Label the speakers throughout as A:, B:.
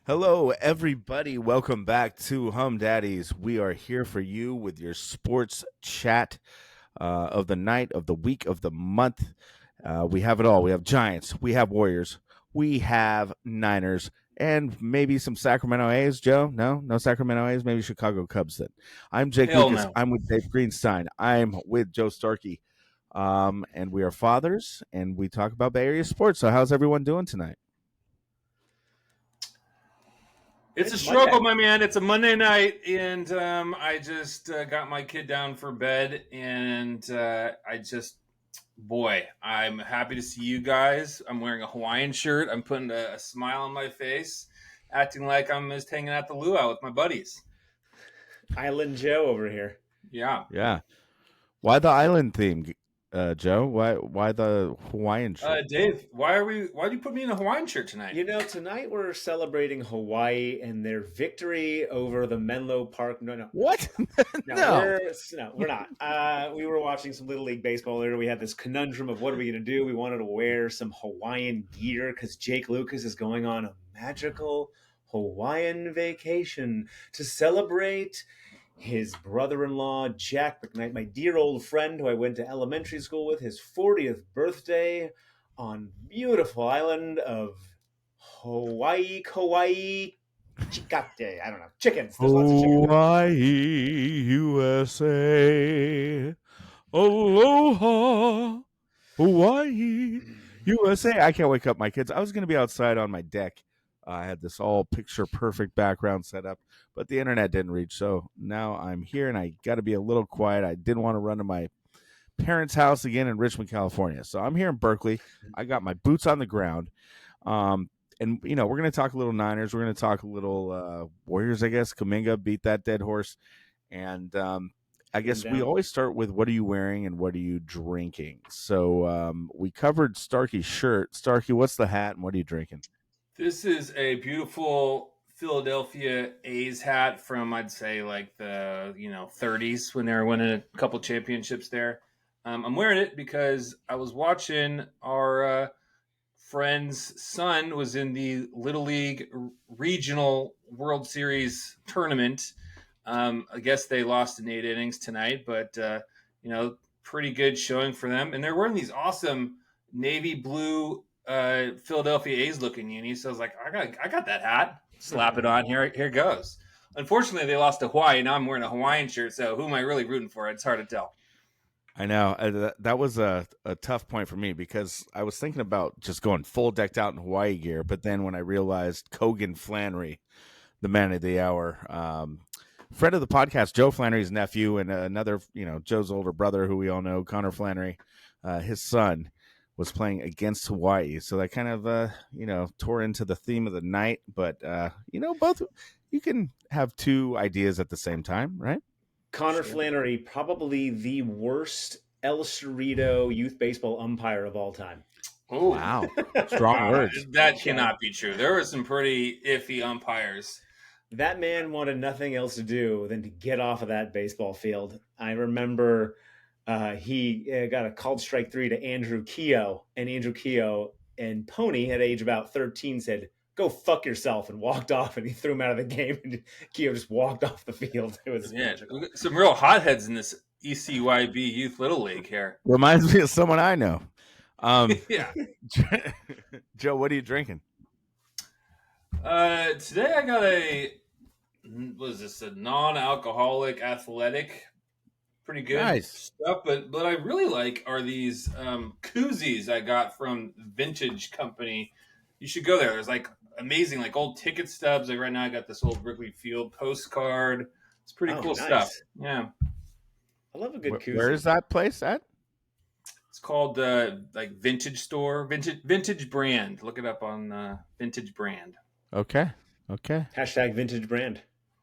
A: Hello, everybody. Welcome back to Humm Daddies. We are here for you with your sports chat of the night, of the week, of the month. We have it all. We have Giants. We have Warriors. We have Niners. And maybe some Sacramento A's, Joe? No Sacramento A's. Maybe Chicago Cubs then. I'm Jake
B: Hell
A: Lucas.
B: no.
A: I'm with Dave Greenstein. I'm with Joe Starkey. And we are fathers, and we talk about Bay Area sports. So how's everyone doing tonight?
B: It's a
C: It's
B: struggle,
C: Monday.
B: my man. It's a Monday night, and I just got my kid down for bed, and boy, I'm happy to see you guys. I'm wearing a Hawaiian shirt. I'm putting a smile on my face, acting like I'm just hanging out the luau with my buddies.
C: Island Joe over here.
B: Yeah.
A: Yeah. Why the island theme, Joe? Why the Hawaiian shirt?
B: Dave, why do you put me in a Hawaiian shirt tonight?
C: Tonight we're celebrating Hawaii and their victory over the Menlo Park. No,
A: What?
C: no, we're not. We were watching some Little League baseball earlier. We had this conundrum of what are we going to do? We wanted to wear some Hawaiian gear because Jake Lucas is going on a magical Hawaiian vacation to celebrate his brother-in-law, Jack McKnight, my dear old friend who I went to elementary school with, his 40th birthday on beautiful island of Hawaii, Kauai, Chikate. I don't know. Chickens. There's lots of chickens.
A: Hawaii, USA. Aloha, Hawaii, USA. I can't wake up my kids. I was going to be outside on my deck. I had this all picture perfect background set up, but the internet didn't reach. So now I'm here and I got to be a little quiet. I didn't want to run to my parents' house again in Richmond, California. So I'm here in Berkeley. I got my boots on the ground. And we're going to talk a little Niners. We're going to talk a little Warriors, I guess. Kuminga beat that dead horse. And I guess we always start with what are you wearing and what are you drinking? So we covered Starkey's shirt. Starkey, what's the hat and what are you drinking?
B: This is a beautiful Philadelphia A's hat from I'd say like the 30s when they were winning a couple championships there. I'm wearing it because I was watching our friend's son was in the Little League Regional World Series tournament. I guess they lost in 8 innings tonight, but pretty good showing for them. And they're wearing these awesome navy blue Philadelphia A's looking unis. So I was like, I got that hat. Slap it on. Here goes. Unfortunately, they lost to Hawaii. Now I'm wearing a Hawaiian shirt. So who am I really rooting for? It's hard to tell.
A: I know that was a tough point for me because I was thinking about just going full decked out in Hawaii gear, but then when I realized Cogan Flannery, the man of the hour, friend of the podcast, Joe Flannery's nephew, and another, Joe's older brother, who we all know, Connor Flannery, his son, was playing against Hawaii. So that kind of, tore into the theme of the night. But, both you can have two ideas at the same time, right?
C: Connor Flannery, probably the worst El Cerrito youth baseball umpire of all time.
B: Oh,
A: wow. Strong words.
B: That cannot be true. There were some pretty iffy umpires.
C: That man wanted nothing else to do than to get off of that baseball field. I remember he got a called strike 3 to Andrew Keogh, and Andrew Keogh and Pony at age about 13 said, "Go fuck yourself," and walked off, and he threw him out of the game, and Keogh just walked off the field. It was magical.
B: Some real hotheads in this ECYB Youth Little League here.
A: Reminds me of someone I know.
B: Yeah.
A: Joe, what are you drinking?
B: Today I got a non-alcoholic athletic. Pretty good
A: Nice
B: stuff, but I really like are these koozies I got from Vintage Company. You should go there. There's like amazing like old ticket stubs. Like right now I got this old Wrigley Field postcard. It's pretty cool stuff. Yeah.
C: I love a good koozie.
A: Where is that place at?
B: It's called like Vintage Store, Vintage Brand. Look it up on Vintage Brand.
A: Okay.
C: Hashtag Vintage Brand.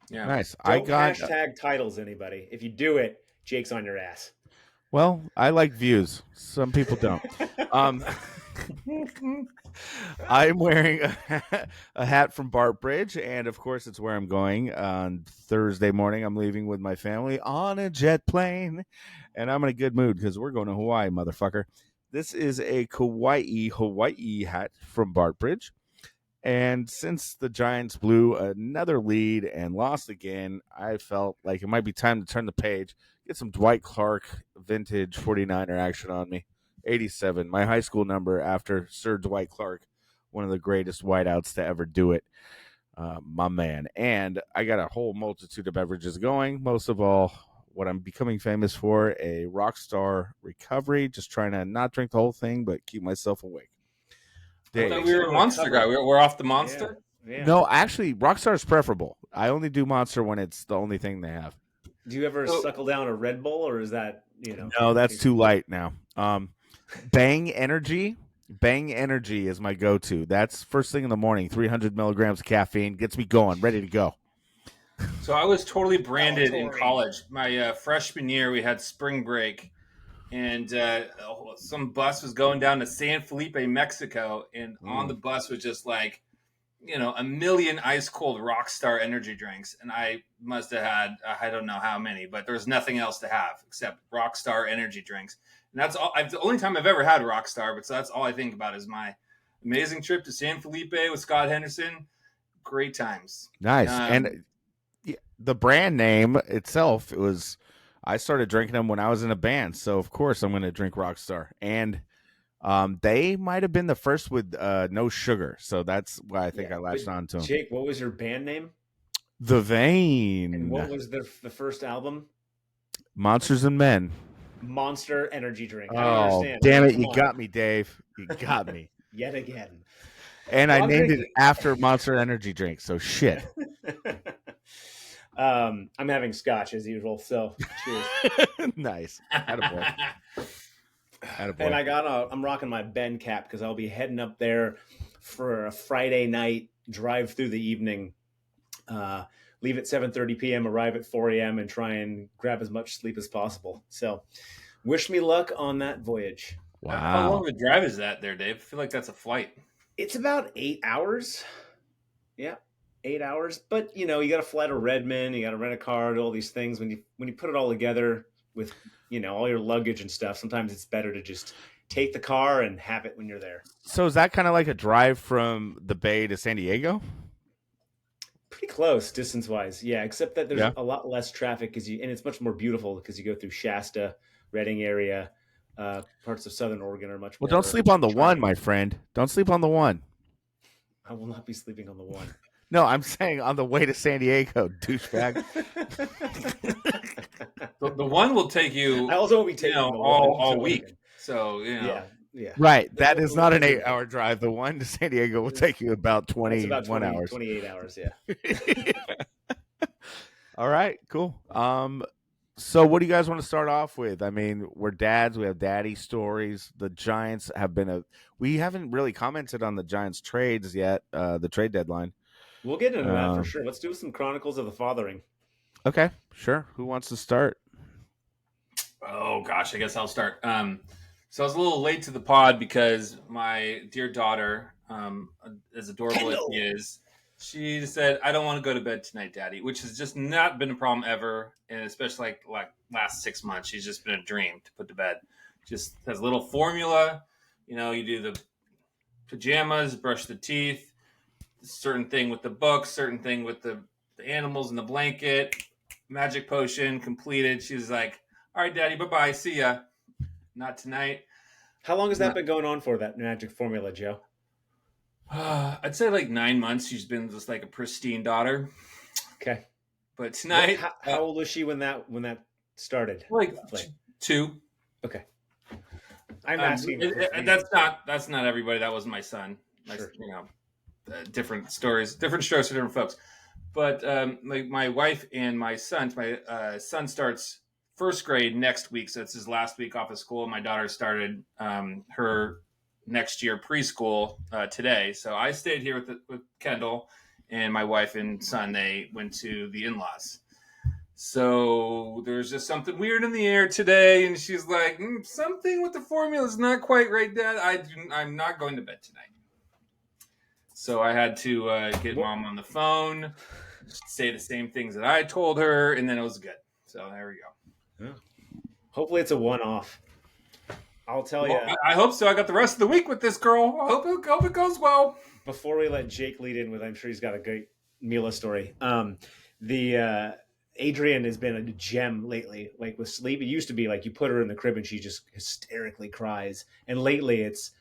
B: Yeah.
A: Nice.
C: Don't hashtag titles anybody. If you do it, Jake's on your ass.
A: Well, I like views. Some people don't. I'm wearing a hat from Bart Bridge, and of course, it's where I'm going on Thursday morning. I'm leaving with my family on a jet plane, and I'm in a good mood because we're going to Hawaii, motherfucker. This is a Hawaii hat from Bart Bridge. And since the Giants blew another lead and lost again, I felt like it might be time to turn the page, get some Dwight Clark vintage 49er action on me. 87, my high school number after Sir Dwight Clark, one of the greatest wideouts to ever do it. My man. And I got a whole multitude of beverages going. Most of all, what I'm becoming famous for, a Rockstar recovery, just trying to not drink the whole thing, but keep myself awake.
B: I thought
A: Dave.
B: we were a Monster guy. We're off the Monster.
C: Yeah.
A: No, actually, Rockstar is preferable. I only do Monster when it's the only thing they have.
C: Do you ever suckle down a Red Bull, or is that
A: No, that's too light now. Bang Energy. Bang Energy is my go-to. That's first thing in the morning. 300 milligrams of caffeine gets me going, ready to go.
B: So I was totally branded in college. My freshman year, we had spring break, and some bus was going down to San Felipe, Mexico, and on the bus was just like, a million ice cold Rockstar energy drinks, and I must have had I don't know how many, but there was nothing else to have except Rockstar energy drinks, and that's all. The only time I've ever had Rockstar, but so that's all I think about is my amazing trip to San Felipe with Scott Henderson. Great times.
A: Nice. And the brand name itself, I started drinking them when I was in a band, so of course I'm going to drink Rockstar. And they might have been the first with no sugar, so that's why I think I latched on to them.
C: Jake, what was your band name?
A: The Vein.
C: And what was the first album?
A: Monsters and Men.
C: Monster energy drink.
A: Oh, damn it. You got me, Dave. You got me.
C: Yet again.
A: And I named it after Monster Energy drink, so shit.
C: I'm having scotch as usual, so cheers.
A: Nice. Attaboy.
C: And I'm rocking my Ben cap because I'll be heading up there for a Friday night drive through the evening. Leave at 7:30 p.m., arrive at 4 a.m., and try and grab as much sleep as possible. So wish me luck on that voyage.
A: Wow.
B: How long of a drive is that there, Dave? I feel like that's a flight.
C: It's about 8 hours. Yeah, 8 hours. But, you got to fly to Redmond. You got to rent a car, do all these things. When you put it all together with, all your luggage and stuff, sometimes it's better to just take the car and have it when you're there.
A: So is that kind of like a drive from the Bay to San Diego?
C: Pretty close distance-wise, yeah, except that there's a lot less traffic and it's much more beautiful because you go through Shasta, Redding area. Parts of Southern Oregon are much more.
A: Well, don't sleep on the one, my friend. Don't sleep on the one.
C: I will not be sleeping on the one.
A: No, I'm saying on the way to San Diego, douchebag.
B: The one will take you.
C: I also won't be taking
B: all week. So
C: yeah.
A: Right, that is not an 8-hour drive. The one to San Diego will take you about 21 hours.
C: 28 hours, yeah.
A: All right, cool. So what do you guys want to start off with? I mean, we're dads. We have daddy stories. The Giants have been we haven't really commented on the Giants trades yet, the trade deadline.
C: We'll get into that for sure. Let's do some Chronicles of the Fathering.
A: Okay, sure. Who wants to start?
B: Oh, gosh, I guess I'll start. So I was a little late to the pod because my dear daughter, as adorable as she is, she said, "I don't want to go to bed tonight, Daddy," which has just not been a problem ever. And especially like last 6 months, she's just been a dream to put to bed. Just has a little formula. You do the pajamas, brush the teeth, certain thing with the books, certain thing with the animals and the blanket, magic potion completed. She's like, "All right, Daddy, bye-bye. See ya." Not tonight.
C: How long has that been going on for, that magic formula, Joe?
B: I'd say like 9 months. She's been just like a pristine daughter.
C: Okay.
B: But tonight,
C: how old was she when that started?
B: Like 2.
C: Okay. I'm asking.
B: That's not everybody. That wasn't my son.
C: Sure.
B: Different stories, different strokes for different folks. But like my wife and my son starts first grade next week, so it's his last week off of school. My daughter started her next year preschool today, so I stayed here with Kendall, and my wife and son, they went to the in-laws. So there's just something weird in the air today, and she's like, something with the formula is not quite right, Dad. I'm not going to bed tonight. So I had to get Mom on the phone, say the same things that I told her, and then it was good. So there we go.
C: Yeah. Hopefully it's a one-off. I'll tell you.
B: I hope so. I got the rest of the week with this girl. I hope it goes well.
C: before we let Jake lead in with, I'm sure he's got a great Mila story. The Adrian has been a gem lately. Like with sleep, it used to be like you put her in the crib and she just hysterically cries, and lately it's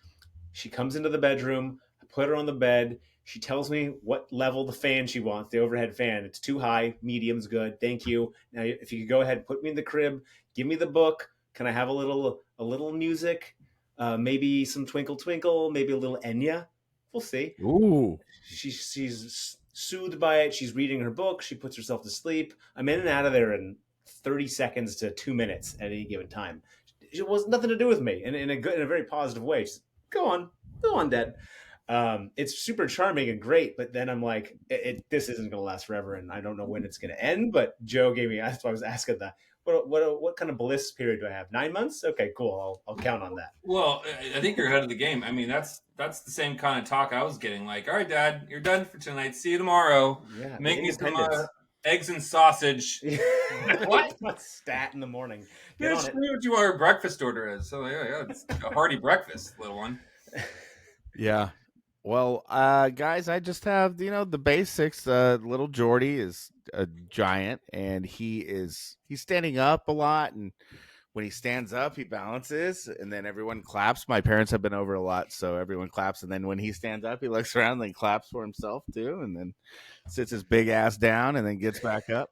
C: she comes into the bedroom. I put her on the bed. She tells me what level the fan she wants, the overhead fan. It's too high, medium's good. Thank you. Now, if you could go ahead and put me in the crib, give me the book. Can I have a little music? Maybe some Twinkle Twinkle, maybe a little Enya. We'll see.
A: Ooh.
C: She's soothed by it. She's reading her book. She puts herself to sleep. I'm in and out of there in 30 seconds to 2 minutes at any given time. It was nothing to do with me, and in a very positive way. She's, go on, Dad. It's super charming and great, but then I'm like, this isn't going to last forever, and I don't know when it's going to end. But Joe gave me, that's why I was asking that. What kind of bliss period do I have? 9 months? Okay, cool. I'll count on that.
B: Well, I think you're ahead of the game. I mean, that's the same kind of talk I was getting. Like, all right, Dad, you're done for tonight. See you tomorrow.
C: Yeah,
B: Make me some eggs and sausage.
C: What? Stat in the morning.
B: Get on it. What you want your breakfast order is. So yeah, it's a hearty breakfast, little one.
A: Yeah. Well, guys, I just have the basics. Little Jordy is a giant, and he's standing up a lot, and when he stands up, he balances, and then everyone claps. My parents have been over a lot, so everyone claps, and then when he stands up, he looks around and then claps for himself too, and then sits his big ass down, and then gets back up.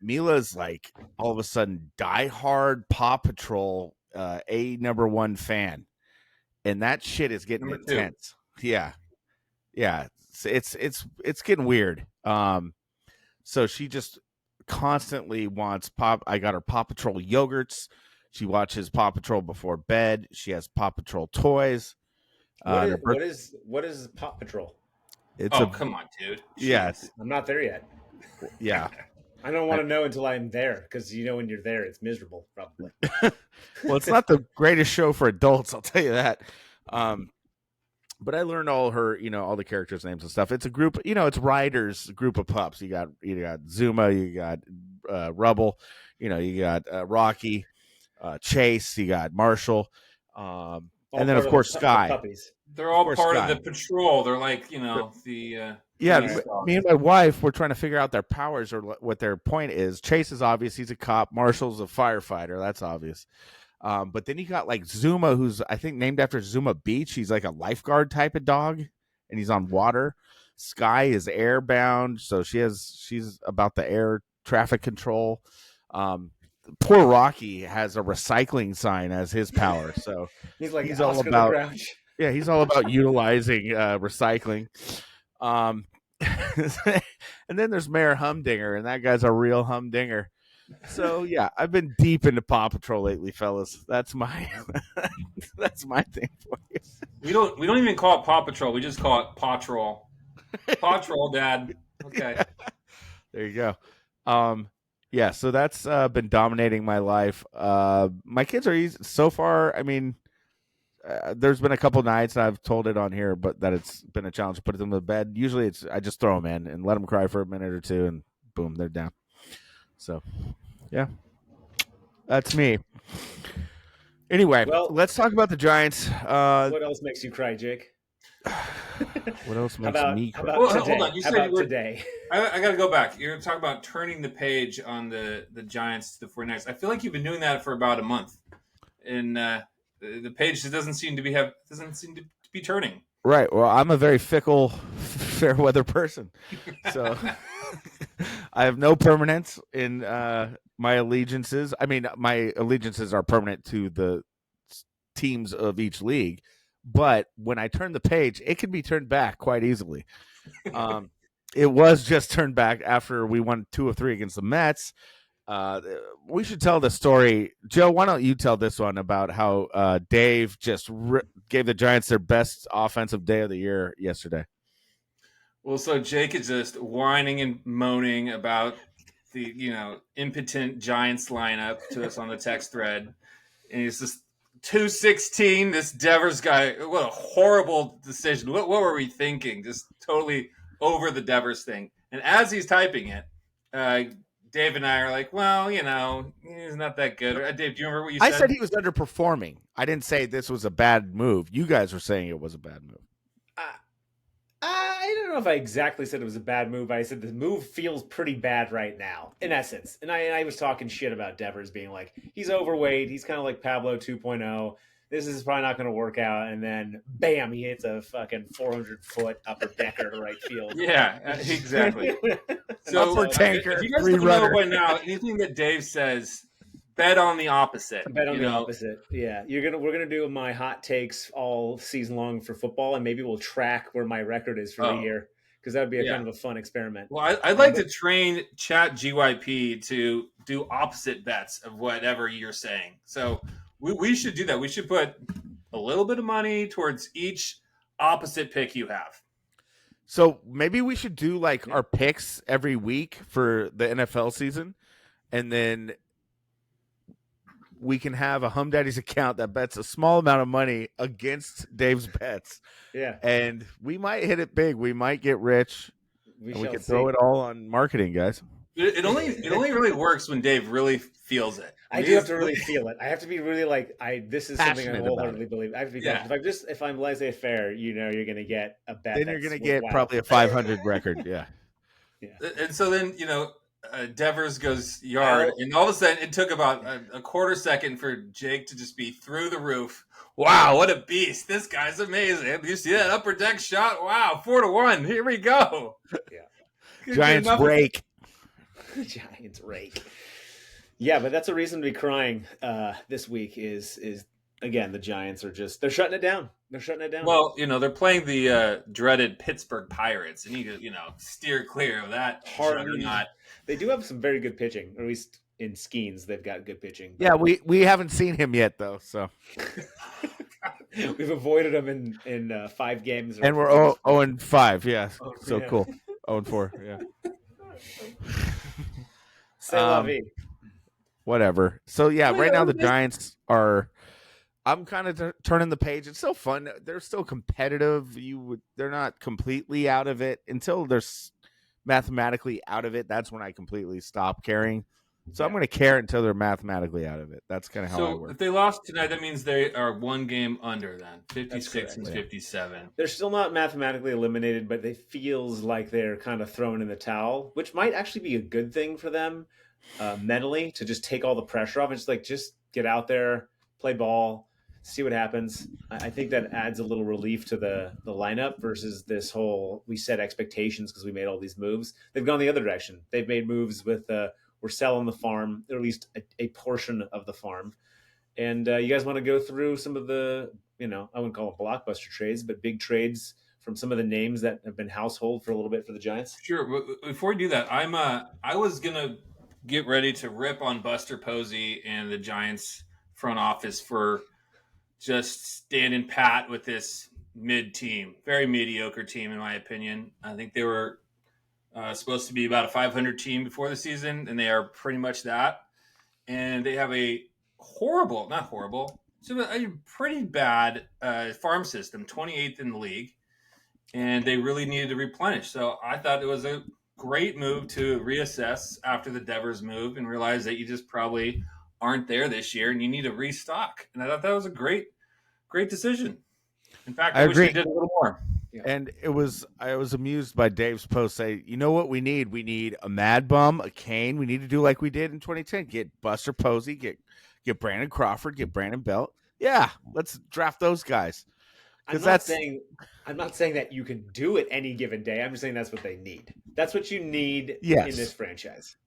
A: Mila's like all of a sudden diehard Paw Patrol a number one fan. And that shit is getting intense. Yeah. It's getting weird. So she just constantly wants I got her Paw Patrol yogurts. She watches Paw Patrol before bed. She has Paw Patrol toys.
C: What is Paw Patrol?
B: Come on, dude.
A: Yeah,
C: I'm not there yet.
A: Yeah.
C: I don't want to know until I'm there, because when you're there, it's miserable, probably.
A: Well, it's not the greatest show for adults, I'll tell you that. But I learned all all the characters' names and stuff. It's a group, it's Ryder's group of pups. You got Zuma, you got Rubble, you got Rocky, Chase, you got Marshall, and then of course Sky.
C: Puppies.
B: They're all part of the patrol. They're like the.
A: Me and my wife were trying to figure out their powers or what their point is. Chase is obvious; he's a cop. Marshall's a firefighter. That's obvious. But then you got like Zuma, who's I think named after Zuma Beach. He's like a lifeguard type of dog, and he's on water. Sky is airbound, so she's about the air traffic control. Poor Rocky has a recycling sign as his power, so
C: he's like
A: he's all about he's all about utilizing recycling. And then there's Mayor Humdinger, and that guy's a real humdinger. So yeah, I've been deep into Paw Patrol lately, fellas. That's my that's my thing for you.
B: We don't even call it Paw Patrol. We just call it Paw Troll. Paw Troll, Dad. Okay.
A: There you go. Yeah, so that's been dominating my life. My kids are easy so far. I mean, there's been a couple nights I've told it on here, but that it's been a challenge to put them to bed. Usually, I just throw them in and let them cry for a minute or two, and boom, they're down. So, yeah, that's me. Anyway, let's talk about the Giants.
C: What else makes you cry, Jake?
A: What else makes me cry?
C: How about today? Hold on. You said
B: today. I got to go back. You're talking about turning the page on the Giants to the 49ers. I feel like you've been doing that for about a month, and the page doesn't seem to be turning.
A: Right. Well, I'm a very fickle, fair weather person, so I have no permanence in my allegiances. I mean, my allegiances are permanent to the teams of each league, but when I turn the page, it can be turned back quite easily. It was just turned back after we won 2 of 3 against the Mets. We should tell the story. Joe, why don't you tell this one about how Dave just gave the Giants their best offensive day of the year yesterday?
B: Well, so Jake is just whining and moaning about the impotent Giants lineup to us on the text thread, and he's just 216. This Devers guy, what a horrible decision. What were we thinking? Just totally over the Devers thing. And as he's typing it, Dave and I are like, well, he's not that good. Dave, do you remember what you said?
A: I said he was underperforming. I didn't say this was a bad move. You guys were saying it was a bad move.
C: know if I exactly said it was a bad move, but I said the move feels pretty bad right now, in essence. And I was talking shit about Devers being like, he's overweight. He's kind of like Pablo 2.0. This is probably not going to work out. And then, bam, he hits a fucking 400-foot upper decker to right field.
B: Yeah, exactly. So
A: Upper tanker,
B: if you guys
A: three
B: don't know
A: runner.
B: by now, anything that Dave says, bet on the opposite.
C: Bet on the opposite. Yeah, we're gonna do my hot takes all season long for football, and maybe we'll track where my record is for the year, because that would be a kind of a fun experiment.
B: Well, I'd like to train Chat GYP to do opposite bets of whatever you're saying. So we should do that. We should put a little bit of money towards each opposite pick you have.
A: So maybe we should do like our picks every week for the NFL season, and then we can have a Humm Daddies account that bets a small amount of money against Dave's bets.
C: Yeah.
A: And we might hit it big. We might get rich. We can throw it all on marketing, guys.
B: It only really works when Dave really feels it.
C: I do have to really feel it. I have to be really like, this is something I wholeheartedly believe. I have to be passionate. If I'm laissez-faire, you're going to get a bet.
A: Then you're going to get probably a 500 record. Yeah.
B: And so then, Devers goes yard, and all of a sudden it took about a quarter second for Jake to just be through the roof. Wow, what a beast. This guy's amazing. You see that upper deck shot? Wow, 4-1. Here we go.
C: Yeah.
A: Giants rake.
C: Giants rake. Yeah, but that's a reason to be crying this week is again, the Giants are they're shutting it down. They're shutting it down.
B: Well, they're playing the dreaded Pittsburgh Pirates, and you steer clear of that juggernaut.
C: They do have some very good pitching, or at least in Skeens, they've got good pitching.
A: Yeah, we haven't seen him yet, though, so.
C: We've avoided him in 5 games.
A: And we're 0-5, yeah. So cool. 0-4, yeah.
C: C'est la vie.
A: Whatever. So, yeah, right now the Giants are... I'm kind of turning the page. It's still fun. They're still competitive. They're not completely out of it. Until they're mathematically out of it, that's when I completely stop caring. So I'm going to care until they're mathematically out of it. That's kind of how I work.
B: So if they lost tonight, that means they are 1 game under then, 56 and 57.
C: They're still not mathematically eliminated, but it feels like they're kind of thrown in the towel, which might actually be a good thing for them mentally, to just take all the pressure off. It's like, just get out there, play ball, see what happens. I think that adds a little relief to the lineup versus this whole, we set expectations because we made all these moves. They've gone the other direction. They've made moves with we're selling the farm, or at least a portion of the farm. And you guys want to go through some of the, I wouldn't call it blockbuster trades, but big trades from some of the names that have been household for a little bit for the Giants?
B: Sure. Before we do that, I was going to get ready to rip on Buster Posey and the Giants front office for just standing pat with this mid team, very mediocre team in my opinion. I think they were supposed to be about a 500 team before the season, and they are pretty much that. And they have a pretty bad farm system, 28th in the league, and they really needed to replenish. So I thought it was a great move to reassess after the Devers move and realize that you just probably aren't there this year and you need to restock. And I thought that was a great decision. In fact, I wish they did a little more.
A: Yeah. And I was amused by Dave's post. Say, you know what we need? We need a Mad Bum, a Kane. We need to do like we did in 2010. Get Buster Posey, get Brandon Crawford, get Brandon Belt. Yeah, let's draft those guys.
C: I'm not saying that you can do it any given day. I'm just saying that's what they need. That's what you need in this franchise.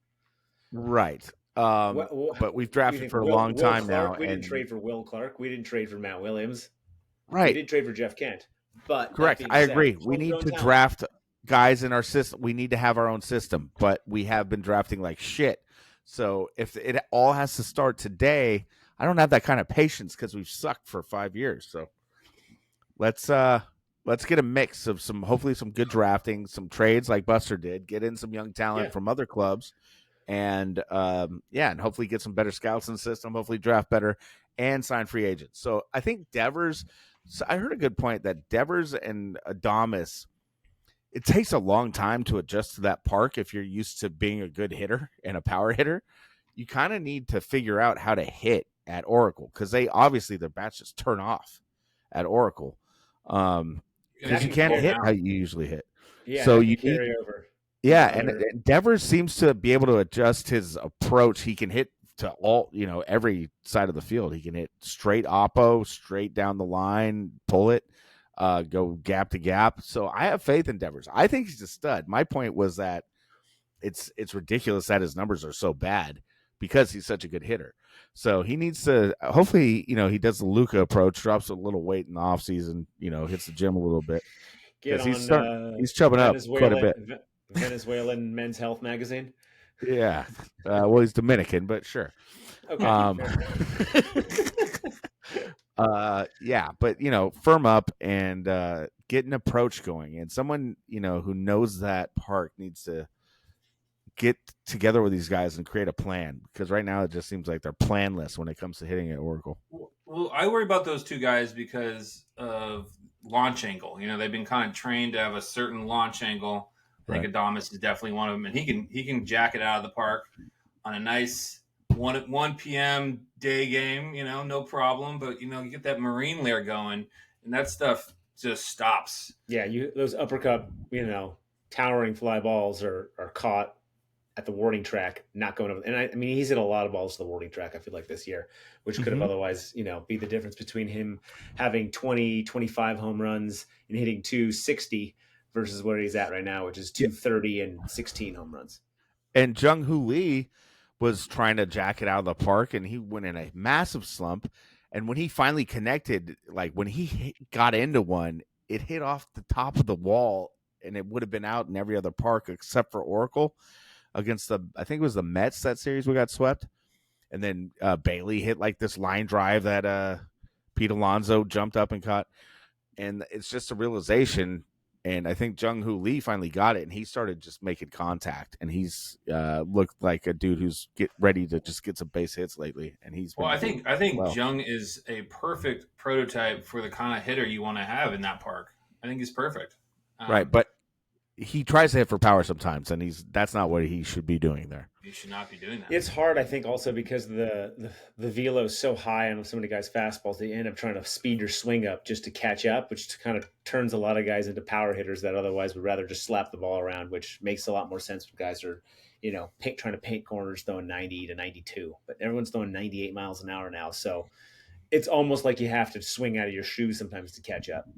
A: Right. But we've drafted for a long time now.
C: We didn't trade for Will Clark. We didn't trade for Matt Williams.
A: Right.
C: We did trade for Jeff Kent. But
A: correct. I agree. We need to draft guys in our system. We need to have our own system, but we have been drafting like shit. So if it all has to start today, I don't have that kind of patience because we've sucked for 5 years. So let's get a mix of hopefully some good drafting, some trades like Buster did, get in some young talent from other clubs, and and hopefully get some better scouts in the system, hopefully draft better and sign free agents. So I think Devers. So I heard a good point that Devers and Adames, it takes a long time to adjust to that park if you're used to being a good hitter and a power hitter. You kind of need to figure out how to hit at Oracle because their bats just turn off at Oracle because you can't hit how you usually hit.
C: Yeah,
A: So
C: that
A: you
C: could
A: need,
C: carry over.
A: yeah, and
C: Other
A: Devers seems to be able to adjust his approach. He can hit to all, every side of the field. He can hit straight oppo, straight down the line, pull it, go gap to gap. So I have faith in Devers. I think he's a stud. My point was that it's ridiculous that his numbers are so bad because he's such a good hitter. So he needs to hopefully, he does the Luka approach, drops a little weight in the offseason, hits the gym a little bit
C: get
A: because
C: on
A: he's chubbing up quite a bit.
C: Venezuelan Men's Health magazine.
A: Yeah. Well, he's Dominican, but sure.
C: Okay,
A: Um,
C: fair.
A: yeah, but firm up and get an approach going. And someone who knows that park needs to get together with these guys and create a plan, because right now it just seems like they're planless when it comes to hitting at Oracle.
B: Well, I worry about those two guys because of launch angle. They've been kind of trained to have a certain launch angle. I think Adamas is definitely one of them, and he can jack it out of the park on a nice 1 p.m. day game. No problem. But you get that marine layer going, and that stuff just stops.
C: Yeah, those uppercut, towering fly balls are caught at the warning track, not going over. And I mean, he's hit a lot of balls to the warning track, I feel like, this year, which could have otherwise, be the difference between him having 20, 25 home runs and hitting 260 versus where he's at right now, which is 230 and 16 home runs.
A: And Jung Hoo Lee was trying to jack it out of the park, and he went in a massive slump. And when he finally connected, like when he got into one, it hit off the top of the wall, and it would have been out in every other park except for Oracle against I think it was the Mets that series we got swept. And then Bailey hit like this line drive that Pete Alonso jumped up and caught. And it's just a realization. And I think Jung Hoo Lee finally got it, and he started just making contact. And he's looked like a dude who's ready to just get some base hits lately. And he's
B: Well, I think
A: well.
B: Jung is a perfect prototype for the kind of hitter you want to have in that park. I think he's perfect.
A: Right, but he tries to hit for power sometimes, and that's not what he should be doing there.
B: He should not be doing that.
C: It's hard, I think, also because the velo is so high on some of the guys' fastballs. They end up trying to speed your swing up just to catch up, which kind of turns a lot of guys into power hitters that otherwise would rather just slap the ball around, which makes a lot more sense when guys are, trying to paint corners, throwing 90 to 92. But everyone's throwing 98 miles an hour now, so it's almost like you have to swing out of your shoes sometimes to catch up.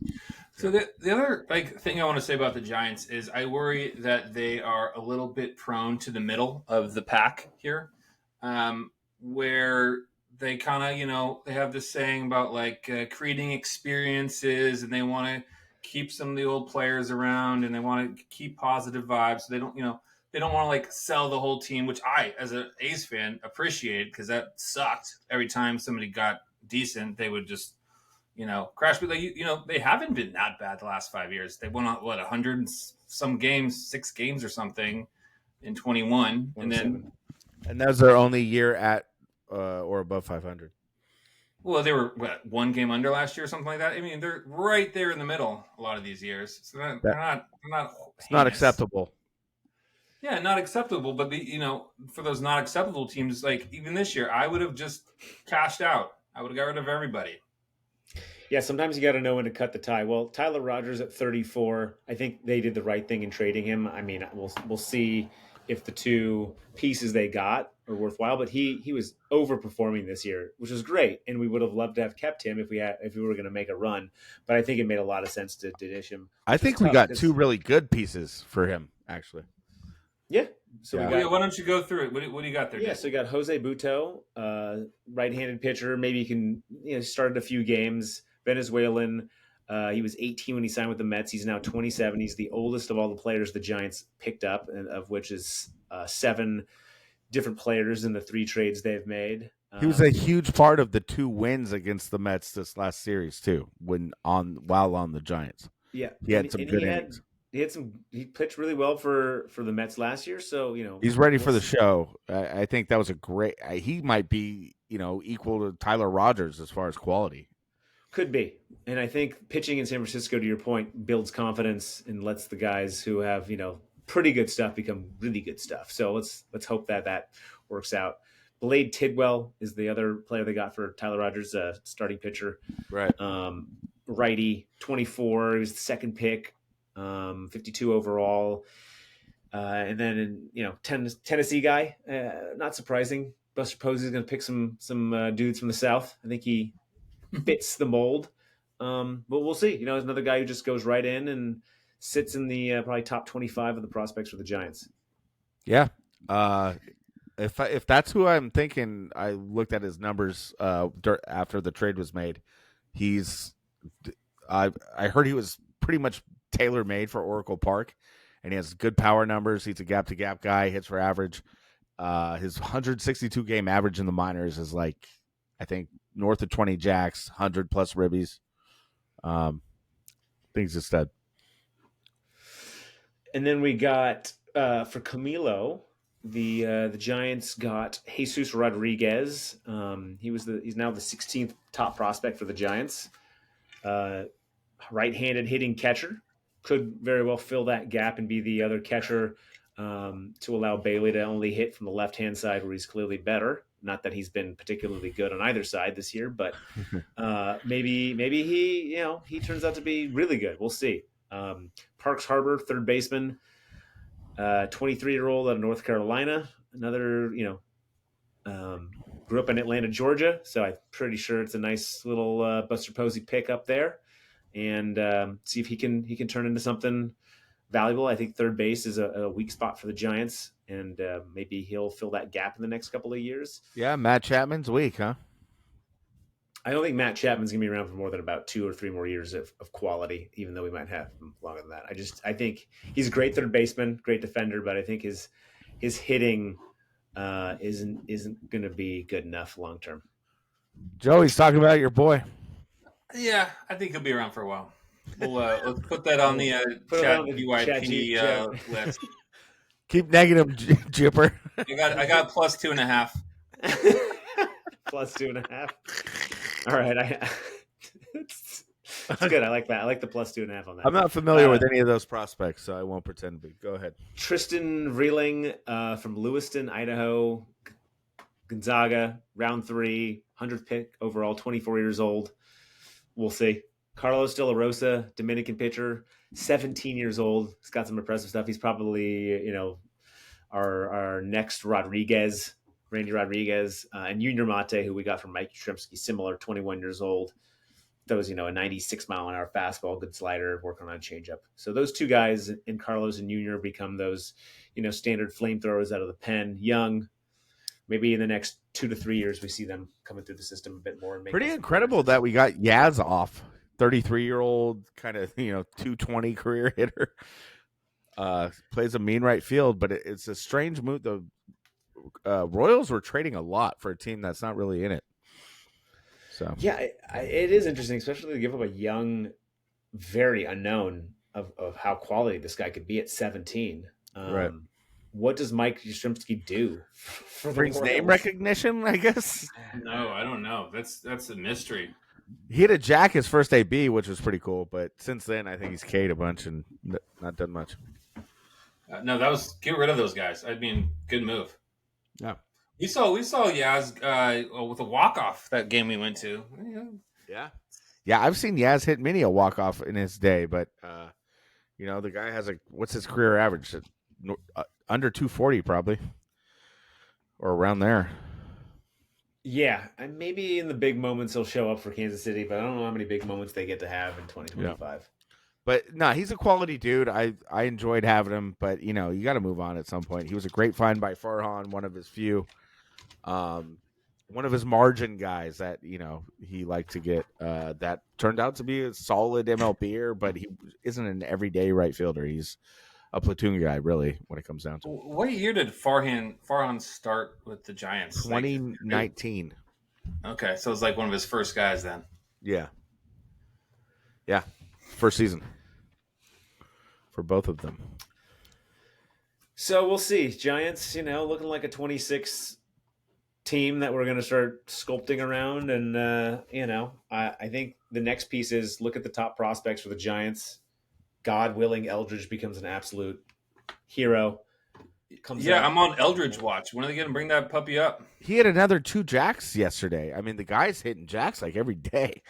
B: So the other thing I want to say about the Giants is I worry that they are a little bit prone to the middle of the pack here, where they kind of they have this saying about creating experiences, and they want to keep some of the old players around, and they want to keep positive vibes. So they don't they don't want to sell the whole team, which I, as an A's fan, appreciate, because that sucked. Every time somebody got decent, they would just crash. But they haven't been that bad the last 5 years. They won 100 and some games, 6 games or something in 21, and
A: that was their only year at or above 500.
B: Well, they were 1 game under last year or something like that. I mean, they're right there in the middle a lot of these years. So they're not.
A: It's not acceptable.
B: Yeah, not acceptable. But for those not acceptable teams, even this year, I would have just cashed out. I would have got rid of everybody.
C: Yeah, sometimes you got to know when to cut the tie. Well, Tyler Rogers at 34, I think they did the right thing in trading him. I mean, we'll see if the two pieces they got are worthwhile. But he was overperforming this year, which was great, and we would have loved to have kept him if we were going to make a run. But I think it made a lot of sense to dish him.
A: I think we got 2 really good pieces for him, actually.
C: Yeah.
B: So why don't you go through it? What do you got there?
C: Yeah,
B: Dave?
C: so you got Jose Buto, right-handed pitcher. Maybe you can started a few games. Venezuelan. He was 18 when he signed with the Mets. He's now 27. He's the oldest of all the players the Giants picked up, and of which is 7 different players in the 3 trades they've made.
A: He was a huge part of the 2 wins against the Mets this last series too. While on the Giants,
C: yeah,
A: he had some good innings.
C: He pitched really well for the Mets last year, so
A: he's ready for the show. I think that was a great. He might be equal to Tyler Rogers as far as quality.
C: Could be. And I think pitching in San Francisco, to your point, builds confidence and lets the guys who have, pretty good stuff become really good stuff. So let's hope that works out. Blade Tidwell is the other player they got for Tyler Rogers, starting pitcher.
A: Right.
C: Righty, 24. He was the second pick. 52 overall. And then, Tennessee guy, not surprising. Buster Posey is going to pick some dudes from the South. I think he fits the mold. But we'll see. Another guy who just goes right in and sits in the probably top 25 of the prospects for the Giants.
A: Yeah. If that's who I'm thinking, I looked at his numbers after the trade was made. I heard he was pretty much tailor made for Oracle Park, and he has good power numbers. He's a gap to gap guy, hits for average. His 162 game average in the minors is like, I think, north of 20 jacks, 100 plus ribbies. Things a stud.
C: And then we got for Camilo, the Giants got Jesus Rodriguez. He's now the 16th top prospect for the Giants. Right-handed hitting catcher, could very well fill that gap and be the other catcher to allow Bailey to only hit from the left-hand side where he's clearly better. Not that he's been particularly good on either side this year, but maybe he turns out to be really good. We'll see. Parks Harbor, third baseman, 23-year-old out of North Carolina. Another, grew up in Atlanta, Georgia, so I'm pretty sure it's a nice little Buster Posey pick up there, and see if he can turn into something valuable. I think third base is a weak spot for the Giants, and maybe he'll fill that gap in the next couple of years.
A: Yeah, Matt Chapman's weak, huh?
C: I don't think Matt Chapman's going to be around for more than about 2 or 3 more years of quality, even though we might have him longer than that. I think he's a great third baseman, great defender, but I think his hitting isn't going to be good enough long term.
A: Joey's talking about your boy.
B: Yeah, I think he'll be around for a while. We'll let's put that on the chat UIP list.
A: Keep negative, Jipper.
B: I got plus 2.5.
C: Plus 2.5. All right, it's good. I like that. I like the plus 2.5 on that.
A: I'm not familiar with any of those prospects, so I won't pretend to be. Go ahead.
C: Tristan Vreeling from Lewiston, Idaho, Gonzaga, round 3, 100th pick overall, 24 years old. We'll see. Carlos De La Rosa, Dominican pitcher, 17 years old. He's got some impressive stuff. He's probably, our next Randy Rodriguez, and Junior Mate, who we got from Mike Yastrzemski, similar, 21 years old. Those, a 96-mile-an-hour fastball, good slider, working on a changeup. So those two guys, in Carlos and Junior, become those, standard flamethrowers out of the pen. Young, maybe in the next 2 to 3 years, we see them coming through the system a bit more. And
A: pretty incredible that we got Yaz off, 33-year-old, kind of 220 career hitter. Plays a mean right field, but it's a strange move. The Royals were trading a lot for a team that's not really in it. So
C: yeah, it is interesting, especially to give up a young, very unknown of how quality this guy could be at 17.
A: Right.
C: What does Mike Yastrzemski do?
A: Brings name recognition, I guess.
B: No, I don't know. That's a mystery.
A: He hit a jack his first AB, which was pretty cool. But since then, I think he's K'd a bunch and not done much.
B: No, that was get rid of those guys. I mean, good move.
A: Yeah,
B: we saw Yaz with a walk-off that game we went to.
A: Yeah. I've seen Yaz hit many a walk-off in his day, but the guy has what's his career average? Under 240 probably, or around there.
C: Yeah, and maybe in the big moments he'll show up for Kansas City, but I don't know how many big moments they get to have in 2025. Yeah.
A: But no, he's a quality dude. I enjoyed having him, but you got to move on at some point. He was a great find by Farhan, one of his few, one of his margin guys that he liked to get. That turned out to be a solid MLBer, but he isn't an everyday right fielder. He's a platoon guy, really, when it comes down to it.
B: What year did Farhan start with the Giants?
A: 2019.
B: Okay, so it's like one of his first guys then.
A: Yeah, first season for both of them.
C: So we'll see. Giants, looking like a 26 team that we're going to start sculpting around, and I think the next piece is look at the top prospects for the Giants. God willing, Eldridge becomes an absolute hero.
B: I'm on Eldridge watch. When are they going to bring that puppy up?
A: He had another 2 jacks yesterday. I mean, the guy's hitting jacks like every day.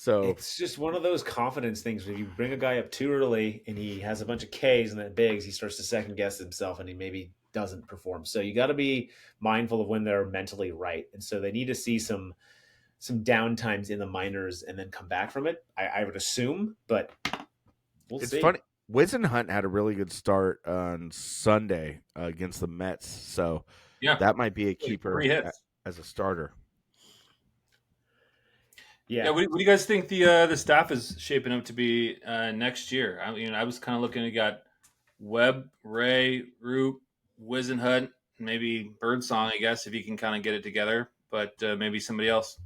A: So
C: It's just one of those confidence things. When you bring a guy up too early and he has a bunch of Ks and then bigs, he starts to second guess himself and he maybe doesn't perform. So you got to be mindful of when they're mentally right. And so they need to see some downtimes in the minors and then come back from it. I would assume, but we'll
A: it's
C: see.
A: funny. Hunt had a really good start on Sunday against the Mets, so
B: Yeah,
A: that might be a
B: 3
A: keeper
B: hits.
A: as a starter.
B: Yeah, what do you guys think the staff is shaping up to be next year? I was kind of looking. You got Webb, Ray, Root, Hunt, maybe Birdsong, I guess, if you can kind of get it together. But maybe somebody else.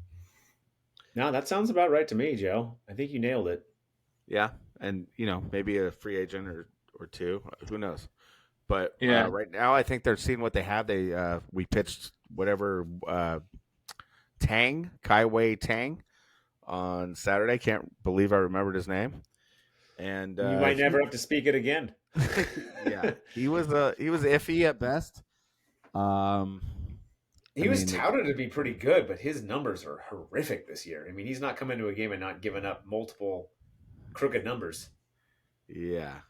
C: No, that sounds about right to me, Joe. I think you nailed it.
A: Yeah, and maybe a free agent or two. Who knows? But
B: Yeah.
A: right now, I think they're seeing what they have. We pitched whatever Kaiwei Tang on Saturday. Can't believe I remembered his name. And
C: You might never have to speak it again.
A: yeah, he was iffy at best.
C: He was touted to be pretty good, but his numbers are horrific this year. I mean, he's not coming to a game and not giving up multiple crooked numbers.
A: Yeah.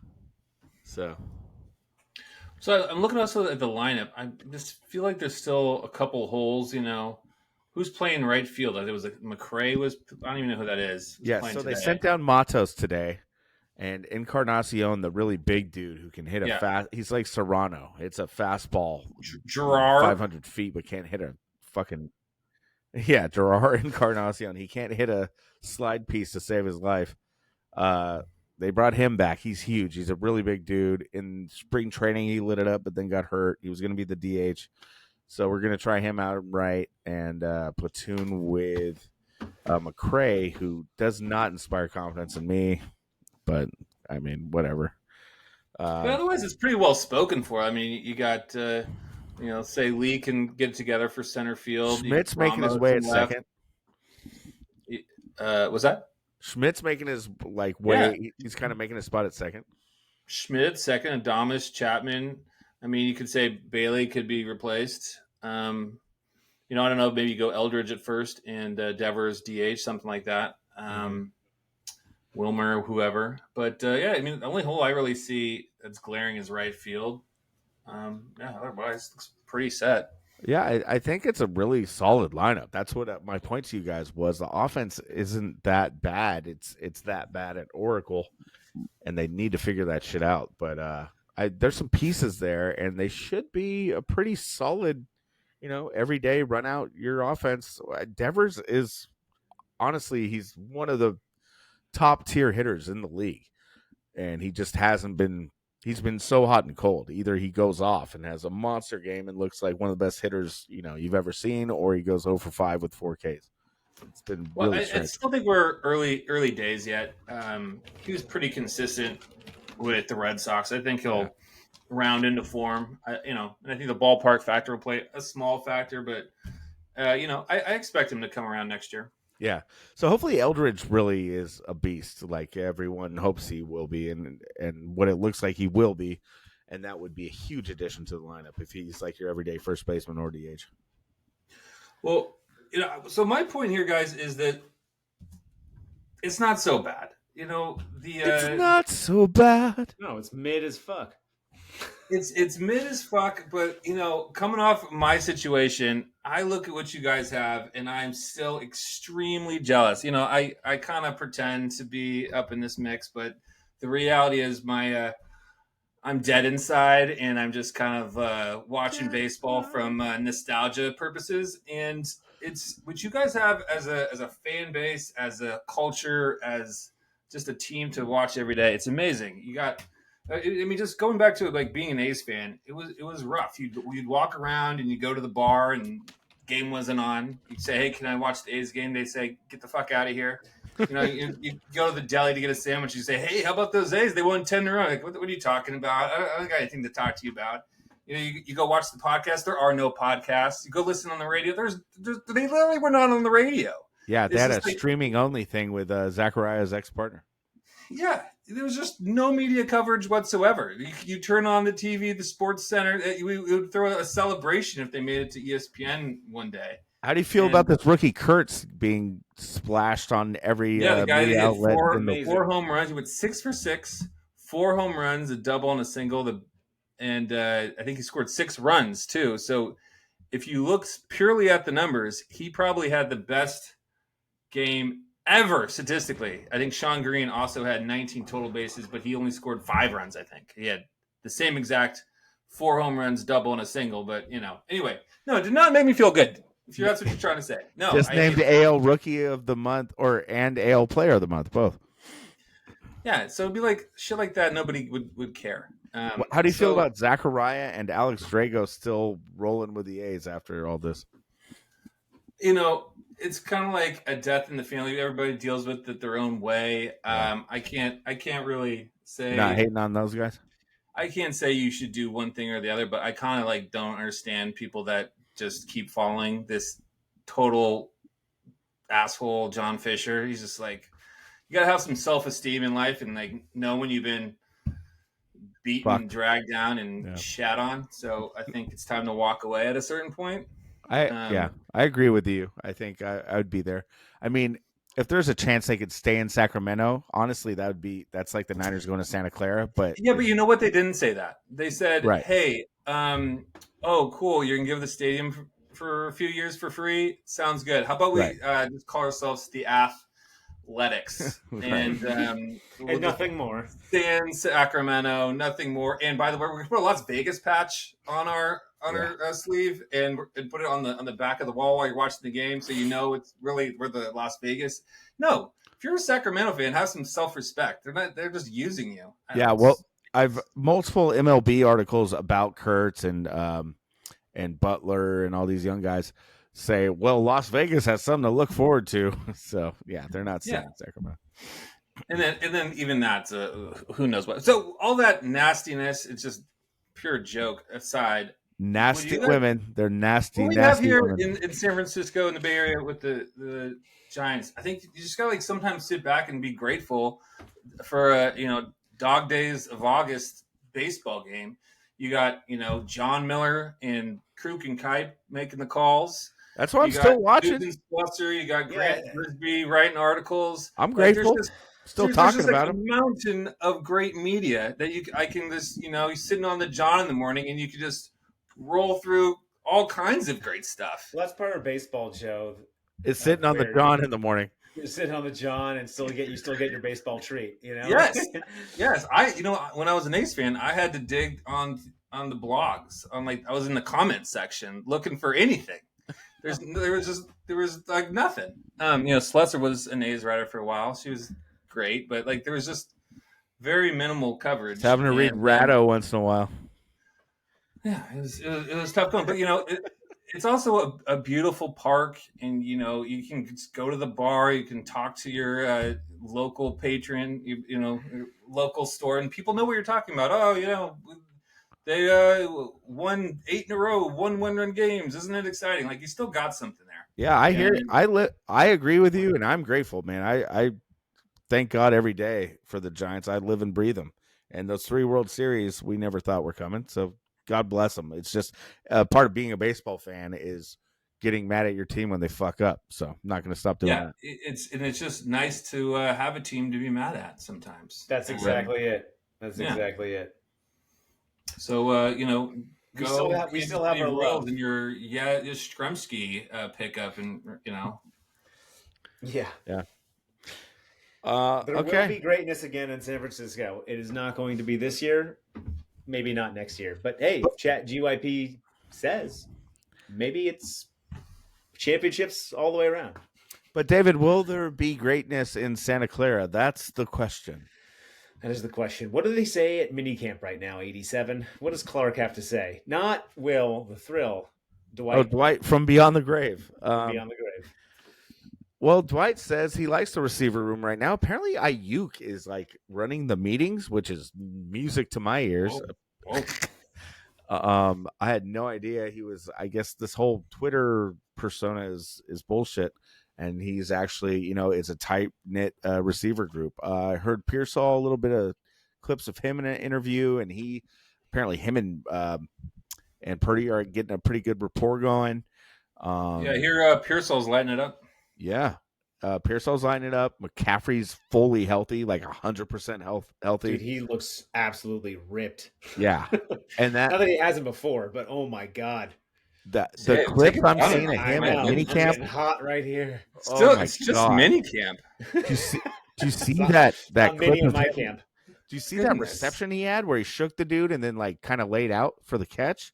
A: So
B: I'm looking also at the lineup. I just feel like there's still a couple holes. Who's playing right field? It was McRae was. I don't even know who that is.
A: Yeah. So they sent down Matos today, and Encarnacion, the really big dude who can hit a fast. He's like Serrano. It's a fastball,
B: Gerard,
A: 500 feet, but can't hit a fucking. Yeah, Gerard Encarnacion. He can't hit a slide piece to save his life. They brought him back. He's huge. He's a really big dude. In spring training, he lit it up, but then got hurt. He was going to be the DH. So we're going to try him out right and platoon with McRae, who does not inspire confidence in me. But, I mean, whatever.
B: But otherwise, it's pretty well spoken for. I mean, you got, say Lee can get it together for center field.
A: Schmidt's making his way at second.
B: Was that?
A: Schmidt's making his way. Yeah. He's kind of making his spot at second.
B: Schmidt second, Adames, Chapman. I mean, you could say Bailey could be replaced. I don't know. Maybe you go Eldridge at first and Devers DH, something like that. Wilmer, whoever. But I mean, the only hole I really see that's glaring is right field. Otherwise, it looks pretty set.
A: Yeah, I think it's a really solid lineup. That's what my point to you guys was. The offense isn't that bad. It's that bad at Oracle, and they need to figure that shit out. But there's some pieces there, and they should be a pretty solid, every day run out your offense. Devers is honestly, he's one of the top tier hitters in the league, and he just hasn't been. He's been so hot and cold. Either he goes off and has a monster game and looks like one of the best hitters you've ever seen, or he goes 0 for 5 with 4 Ks. It's been really strange.
B: I still think we're early days yet. He was pretty consistent with the Red Sox. I think he'll round into form. And I think the ballpark factor will play a small factor, but I expect him to come around next year.
A: Yeah. So hopefully Eldridge really is a beast, like everyone hopes he will be, and what it looks like he will be, and that would be a huge addition to the lineup if he's like your everyday first baseman or DH.
B: Well, so my point here, guys, is that it's not so bad.
A: It's not so bad.
C: No, it's mid as fuck.
B: It's mid as fuck, but coming off my situation, I look at what you guys have, and I'm still extremely jealous. I kind of pretend to be up in this mix, but the reality is I'm dead inside, and I'm just kind of watching baseball from nostalgia purposes. And it's what you guys have as a fan base, as a culture, as just a team to watch every day. It's amazing. You got. I mean, just going back to like being an A's fan, it was rough. You'd walk around and you go to the bar and game wasn't on. You'd say, "Hey, can I watch the A's game?" They say, "Get the fuck out of here." You go to the deli to get a sandwich. You say, "Hey, how about those A's? They won 10 in a row." Like, what are you talking about? I don't got anything to talk to you about. You go watch the podcast. There are no podcasts. You go listen on the radio. They literally were not on the radio.
A: Yeah, they had a streaming only thing with Zachariah's ex-partner.
B: Yeah, there was just no media coverage whatsoever. You turn on the TV, the Sports Center. We would throw a celebration if they made it to ESPN one day.
A: How do you feel about
B: And
A: this rookie Kurtz being splashed on every
B: yeah, the guy that
A: media
B: hit
A: outlet in the
B: four home runs. He went 6 for 6, 4 home runs, a double and a single. And I think he scored 6 runs too. So if you look purely at the numbers, he probably had the best game ever statistically. I think Sean Green also had 19 total bases, but he only scored 5 runs. I think he had the same exact 4 home runs, double, and a single. But anyway, no, it did not make me feel good. If that's what you're trying to say, no,
A: just
B: I
A: named
B: hate it.
A: AL Rookie of the Month and AL Player of the Month, both.
B: Yeah, so it'd be like shit like that. Nobody would care.
A: How do you feel
B: So
A: about Zachariah and Alex Drago still rolling with the A's after all this?
B: it's kind of like a death in the family. Everybody deals with it their own way.
A: Yeah.
B: I can't really
A: You're not
B: say.
A: hating on those guys?
B: I can't say you should do one thing or the other, but I kind of like don't understand people that just keep following this total asshole John Fisher. He's just like, you gotta have some self-esteem in life and like know when you've been beaten, dragged down, and shat on. So I think it's time to walk away at a certain point.
A: I agree with you. I think I would be there. I mean, if there's a chance they could stay in Sacramento, honestly, that's like the Niners going to Santa Clara. But
B: yeah, but you know what? They didn't say that. They said,
A: right.
B: "Hey, oh, cool, you're gonna give the stadium for a few years for free. Sounds good. How about we just call ourselves the Athletics
A: Right.
B: and
C: and nothing more.
B: Stay in Sacramento, nothing more. And by the way, we're gonna put a Las Vegas patch on our sleeve and put it on the back of the wall while you're watching the game, so you know it's really we're the Las Vegas. No, if you're a Sacramento fan, have some self-respect. They're just using you.
A: Yeah, well, I've multiple MLB articles about Kurtz and Butler and all these young guys say, well, Las Vegas has something to look forward to. So yeah, they're not staying in Sacramento.
B: And then even that's who knows what. So all that nastiness, it's just pure joke aside.
A: Nasty women, they're nasty.
B: What we
A: nasty
B: have here
A: women.
B: in San Francisco in the Bay Area with the Giants, I think you just gotta like sometimes sit back and be grateful for dog days of August baseball game. You got John Miller and Kruk and Kite making the calls.
A: That's what I'm still watching.
B: Sponsor, you got Grant Brisbee writing articles.
A: I'm grateful. Still talking about
B: him. A mountain of great media that I can just you're sitting on the John in the morning and you can just roll through all kinds of great stuff.
C: Well, that's part of baseball, Joe.
A: It's sitting on the John in the morning.
C: You're sitting on the John and still get your baseball treat.
B: Yes. I when I was an Ace fan, I had to dig on the blogs. I was in the comments section looking for anything. There was like nothing. Slesser was an A's writer for a while. She was great, but like there was just very minimal coverage.
A: It's having to read Ratto once in a while.
B: Yeah, it was tough going, but it's also a beautiful park, and you can just go to the bar, you can talk to your local patron, your local store, and people know what you're talking about. Oh, they won 8 in a row, 1-run games. Isn't it exciting? Like you still got something there.
A: Yeah, I hear it. I agree with you, and I'm grateful, man. I thank God every day for the Giants. I live and breathe them, and those 3 World Series we never thought were coming. So God bless them. It's just part of being a baseball fan is getting mad at your team when they fuck up. So I'm not going to stop doing that.
B: It's just nice to have a team to be mad at sometimes.
C: That's exactly it. That's exactly it.
B: So
C: we still have our love
B: in your Stremski pickup, and
C: Yeah.
A: There
C: will be greatness again in San Francisco. It is not going to be this year. Maybe not next year, but hey, Chat GYP says maybe it's championships all the way around.
A: But David, will there be greatness in Santa Clara? That's the question.
C: That is the question. What do they say at minicamp right now, 87? What does Clark have to say? Not Will, the thrill. Dwight.
A: Oh, Dwight from Beyond the Grave.
C: Beyond the Grave.
A: Well, Dwight says he likes the receiver room right now. Apparently, Ayuk is like running the meetings, which is music to my ears. I had no idea he was. I guess this whole Twitter persona is bullshit, and he's actually, it's a tight knit receiver group. I heard Pearsall a little bit of clips of him in an interview, and him and Purdy are getting a pretty good rapport going.
B: Yeah, here Pearsall's lighting it up.
A: Yeah. Pearsall's lining it up. McCaffrey's fully healthy, like 100% healthy.
C: Dude, he looks absolutely ripped.
A: Yeah. And
C: Not that he hasn't before, but oh my god.
A: the
B: Hey,
A: clips
B: take it
A: I'm
B: down a
A: seeing of
B: notch,
C: I
A: him
B: my
A: at
C: know. I'm
A: minicamp.
C: getting hot right here.
A: Oh
B: Still,
A: my
B: it's just
A: god!
B: mini camp.
A: Do you see? Do you see
C: It's
A: that
C: not
A: clip
C: mini in
A: of
C: my
A: him?
C: camp.
A: Do you see that
B: Goodness.
A: reception he had where he shook the dude and then like kind of laid out for the catch?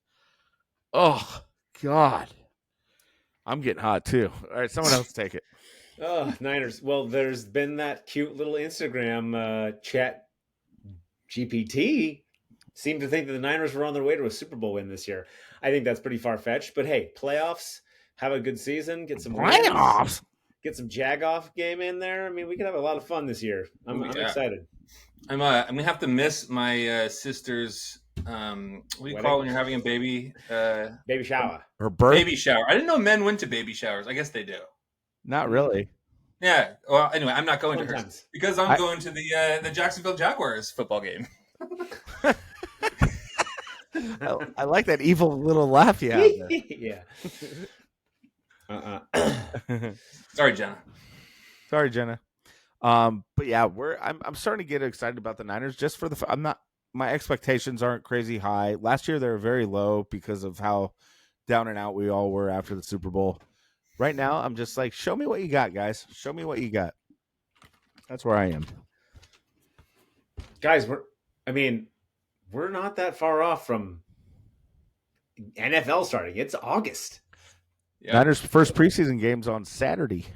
A: Oh god! I'm getting hot too. All right, someone else take it.
C: Oh, Niners. Well, there's been that cute little Instagram chat GPT seemed to think that the Niners were on their way to a Super Bowl win this year. I think that's pretty far fetched, but hey, playoffs, have a good season, get some wins,
A: Playoffs.
C: get some Jagoff game in there. I mean, we could have a lot of fun this year. I'm
B: Yeah.
C: excited.
B: I'm gonna have to miss my sister's what do you call it when you're having a baby?
C: Baby shower.
A: Her birth?
B: Baby shower. I didn't know men went to baby showers. I guess they do.
A: Not really.
B: Yeah. Well, anyway, I'm not going to
C: Sometimes.
B: hers because I'm going to the Jacksonville Jaguars football game.
A: I like that evil little laugh you have
C: Yeah.
A: there.
B: Sorry, Jenna.
A: Sorry, Jenna. But yeah, I'm starting to get excited about the Niners just for my expectations aren't crazy high. Last year they were very low because of how down and out we all were after the Super Bowl. Right now, I'm just like, show me what you got, guys. Show me what you got. That's where I am.
C: Guys, we're not that far off from NFL starting. It's August.
B: Yeah.
A: Niners' first preseason game's on Saturday.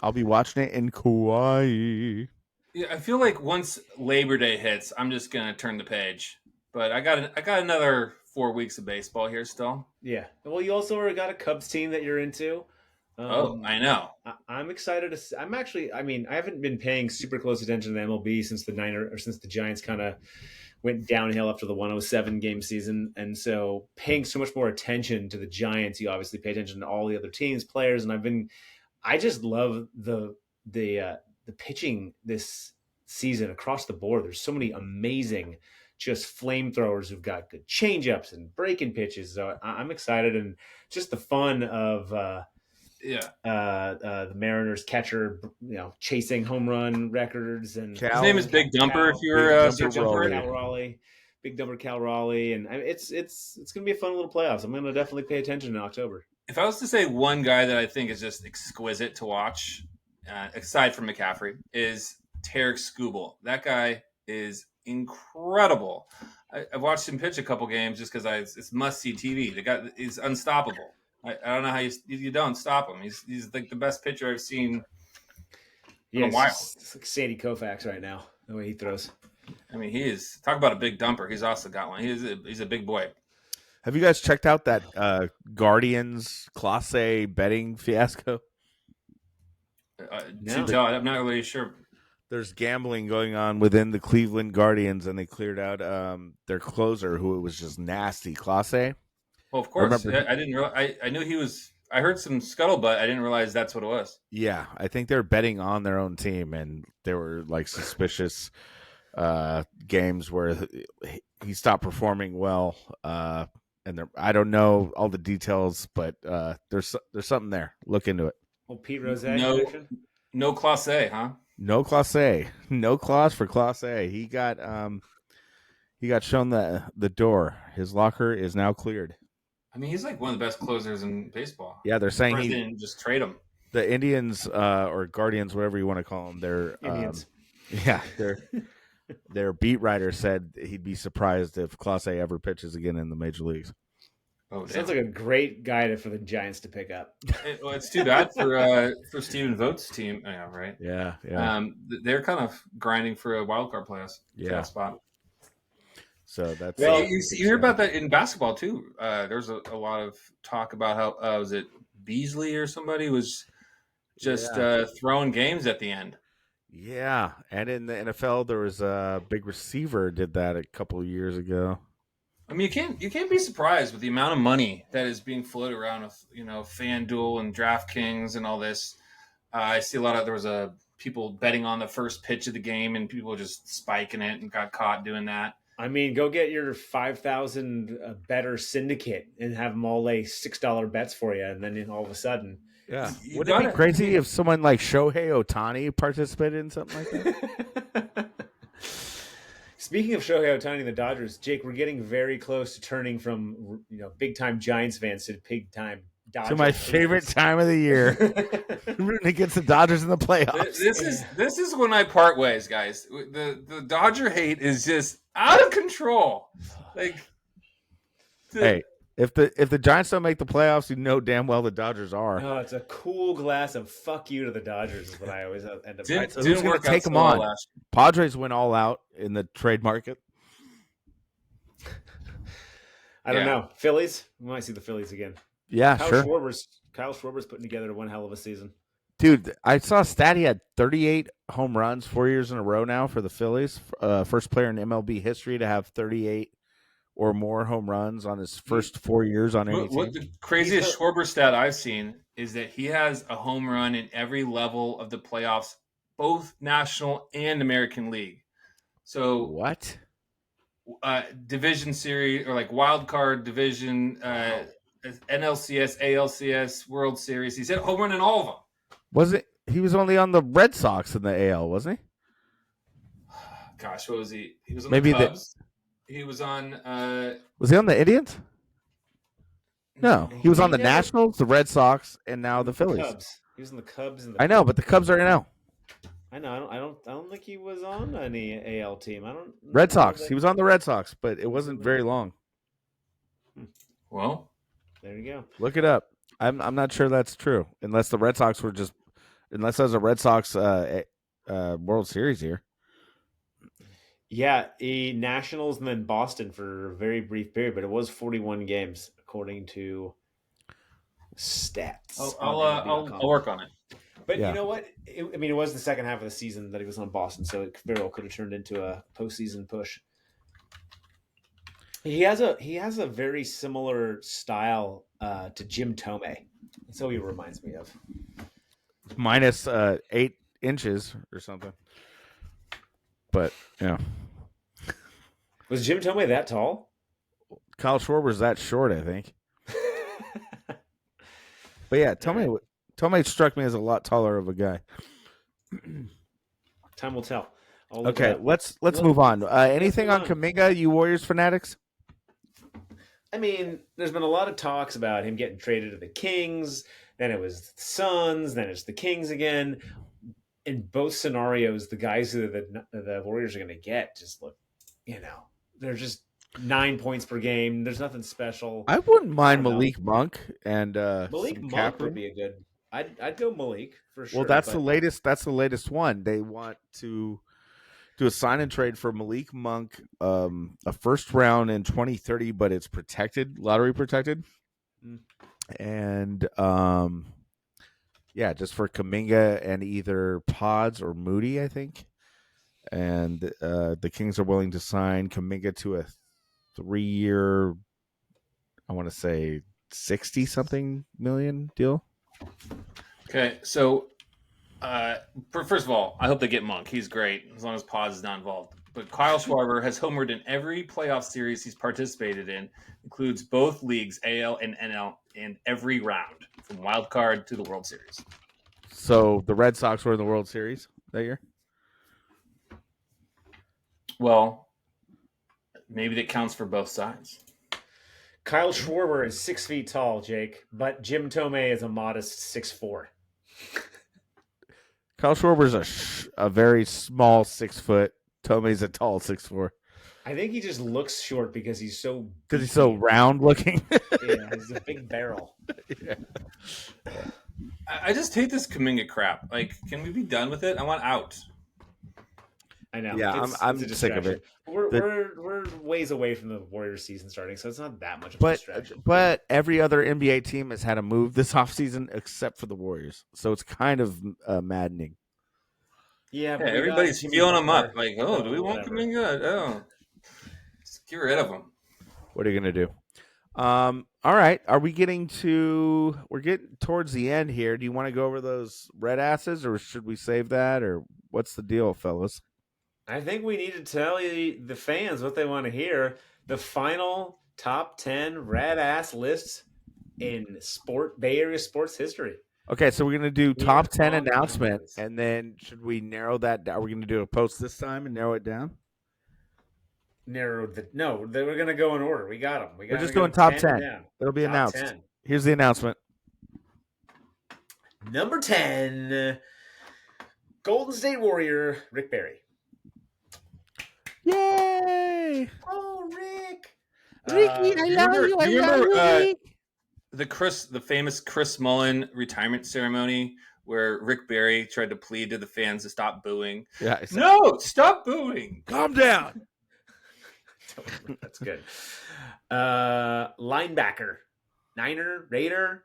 A: I'll be watching it in Kauai.
B: Yeah, I feel like once Labor Day hits, I'm just gonna turn the page. But I got another 4 weeks of baseball here still.
C: Yeah. Well, you also already got a Cubs team that you're into.
B: I know.
C: I'm excited to. I'm actually. I mean, I haven't been paying super close attention to the MLB since the Giants kind of went downhill after the 107 game season, and so paying so much more attention to the Giants, you obviously pay attention to all the other teams, players, and I just love the pitching this season across the board. There's so many amazing just flamethrowers who've got good changeups and breaking pitches. So I'm excited, and just the fun of the Mariners catcher, chasing home run records, and
B: His name is Big Dumper. If you're
C: Cal Raleigh, Big Dumper Cal Raleigh, and it's gonna be a fun little playoffs. I'm gonna definitely pay attention in October.
B: If I was to say one guy that I think is just exquisite to watch, aside from McCaffrey, is Tarek Skubal. That guy is incredible. I've watched him pitch a couple games just because it's must-see TV. The guy is unstoppable. I don't know how you don't stop him. He's like the best pitcher I've seen in a while.
C: It's like Sandy Koufax right now, the way he throws.
B: I mean, he is. Talk about a big dumper. He's also got one. He's a big boy.
A: Have you guys checked out that Guardians Class A betting fiasco?
B: No. I'm not really sure.
A: There's gambling going on within the Cleveland Guardians, and they cleared out their closer, who was just nasty. Class A.
B: Well, of course. I didn't realize. I knew he was. I heard some scuttlebutt. I didn't realize that's what it was.
A: Yeah, I think they're betting on their own team, and there were like suspicious games where he stopped performing well. And I don't know all the details, but there's something there. Look into it.
C: Well, Pete Rose.
B: No Class A, huh?
A: No Class A. No clause for Class A. He got shown the door. His locker is now cleared.
B: I mean, he's like one of the best closers in baseball.
A: Yeah, they're saying
B: he didn't just trade him.
A: The Indians or Guardians, whatever you want to call them, they're
C: Indians.
A: Their beat writer said he'd be surprised if Class A ever pitches again in the major leagues.
C: Oh, sounds like a great guy for the Giants to pick up.
B: Well, it's too bad for Stephen Vogt's team. Yeah, right.
A: Yeah.
B: They're kind of grinding for a wild card playoff spot.
A: So that's
B: you hear about that in basketball too. There's a lot of talk about how was it Beasley or somebody was just throwing games at the end.
A: Yeah, and in the NFL, there was a big receiver did that a couple of years ago.
B: I mean, you can't be surprised with the amount of money that is being floated around with FanDuel and DraftKings and all this. I see there was people betting on the first pitch of the game and people just spiking it and got caught doing that.
C: I mean, go get your 5,000 better syndicate and have them all lay $6 bets for you, and then all of a sudden,
A: Yeah.
B: You
A: Would it be
B: gotta-
A: crazy if someone like Shohei Ohtani participated in something like that?
C: Speaking of Shohei Ohtani and the Dodgers, Jake, we're getting very close to turning from big time Giants fans to big time Dodgers.
A: To my favorite time of the year, rooting against the Dodgers in the playoffs.
B: This is when I part ways, guys. The Dodger hate is just out of control. Like,
A: Hey, if the Giants don't make the playoffs, you know damn well the Dodgers are.
C: No, it's a cool glass of "fuck you" to the Dodgers is what I always end up.
B: Didn't-
A: So
B: didn't
A: who's going
B: work
A: to
B: out
A: take
B: so
A: them
B: well
A: on?
B: last
A: Padres went all out in the trade market.
C: I don't
B: Yeah.
C: know. Phillies? We might see the Phillies again.
A: Yeah,
C: Kyle
A: sure.
C: Schwarber's putting together one hell of a season.
A: Dude, I saw a stat. He had 38 home runs 4 years in a row now for the Phillies. First player in MLB history to have 38 or more home runs on his first 4 years on any
B: What
A: team.
B: the craziest Schwarber stat I've seen is that he has a home run in every level of the playoffs, both National and American League. So
A: What?
B: division series or like wild card division, NLCS, ALCS, World Series. He's hit a home run in all of them.
A: Was it? He was only on the Red Sox in the AL, wasn't he?
B: Gosh, what was he? He was on
A: Maybe
B: the
A: the-
B: Cubs. He was on.
A: Was he on the Indians? No, he was on the
C: never-
A: Nationals, the Red Sox, and now the Phillies.
C: Cubs. He was in the Cubs and the.
A: I know, but the Cubs are NL.
C: I know. I don't think he was on any AL team. I don't.
A: Red
C: know
A: Sox.
C: that-
A: He was on the Red Sox, but it wasn't very long.
B: Well,
C: There you go.
A: Look it up. I'm not sure that's true, unless the Red Sox were just, unless there's a Red Sox World Series here.
C: Yeah, Nationals and then Boston for a very brief period, but it was 41 games according to stats.
B: I'll work on it.
C: But
A: Yeah.
C: you know what? It was the second half of the season that he was on Boston, so it very well could have turned into a postseason push. He has a very similar style to Jim Tomei. That's what he reminds me of.
A: Minus 8 inches or something. But yeah,
C: Was Jim Tomei that tall?
A: Kyle Schwarber's that short, I think. But yeah, Tomei struck me as a lot taller of a guy.
C: Time will tell. I'll look it
A: Okay,
C: up.
A: let's move on. Anything
C: move
A: on
C: on.
A: Kuminga, you Warriors fanatics?
C: I mean, there's been a lot of talks about him getting traded to the Kings. Then it was the Suns. Then it's the Kings again. In both scenarios, the guys that the Warriors are going to get just look, they're just 9 points per game. There's nothing special.
A: I wouldn't mind
C: don't know.
A: Malik Monk and
C: Malik
A: some
C: Monk
A: cap
C: would
A: room.
C: be a good. I'd go Malik for sure.
A: Well, that's the
C: but
A: latest. That's the latest one. They want to do a sign and trade for Malik Monk, a first round in 2030, but it's protected, lottery protected,
C: Mm.
A: and yeah, just for Kuminga and either Pods or Moody, I think. And the Kings are willing to sign Kuminga to a 3-year, I want to say 60-something million deal.
B: Okay, so first of all, I hope they get Monk. He's great as long as Paz is not involved. But Kyle Schwarber has homered in every playoff series he's participated in, includes both leagues, AL and NL, in every round, from wild card to the World Series.
A: So the Red Sox were in the World Series that year.
B: Well, maybe that counts for both sides.
C: Kyle Schwarber is 6 feet tall, Jake, but Jim Tomei is a modest 6'4".
A: Kyle Schwarber's a very small 6 foot. Tomei's a tall 6'4".
C: I think he just looks short because he's so.
A: Because he's so round looking.
C: Yeah, he's a big barrel.
A: Yeah.
B: I just hate this Kuminga crap. Like, can we be done with it? I want out.
C: I know.
A: Yeah, I'm
C: a
A: sick of it.
C: distraction. We're ways away from the Warriors season starting, so it's not that much of a distraction.
A: But every other NBA team has had a move this offseason except for the Warriors. So it's kind of maddening.
C: Yeah, but
B: everybody's
C: Jimmy
B: feeling him up.
C: Butler.
B: Like, oh, do we want
C: Whatever.
B: Kuminga? Oh, just get rid of him.
A: What are you going to do? All right. We're getting towards the end here. Do you want to go over those red asses or should we save that or what's the deal, fellas?
C: I think we need to tell you the fans what they want to hear. The final top 10 rad ass lists in Bay Area sports history.
A: Okay, so we're gonna do
C: Here
A: top 10
C: on the Humm
A: announcement,
C: Daddies.
A: and then should we narrow that down? Are we gonna do a post this time and narrow it down?
C: We're gonna go in order. We got them.
A: We're just doing top 10.
C: Down.
A: It'll be
C: Top
A: announced.
C: 10.
A: Here's the announcement.
C: Number 10, Golden State Warrior Rick Barry.
A: Yay!
C: Oh, Rick.
A: Ricky, I love you. I love you, Rick.
B: The famous Chris Mullin retirement ceremony where Rick Barry tried to plead to the fans to stop booing.
A: Yeah.
B: No, stop booing.
A: Calm down.
C: That's good. Linebacker, Niner, Raider,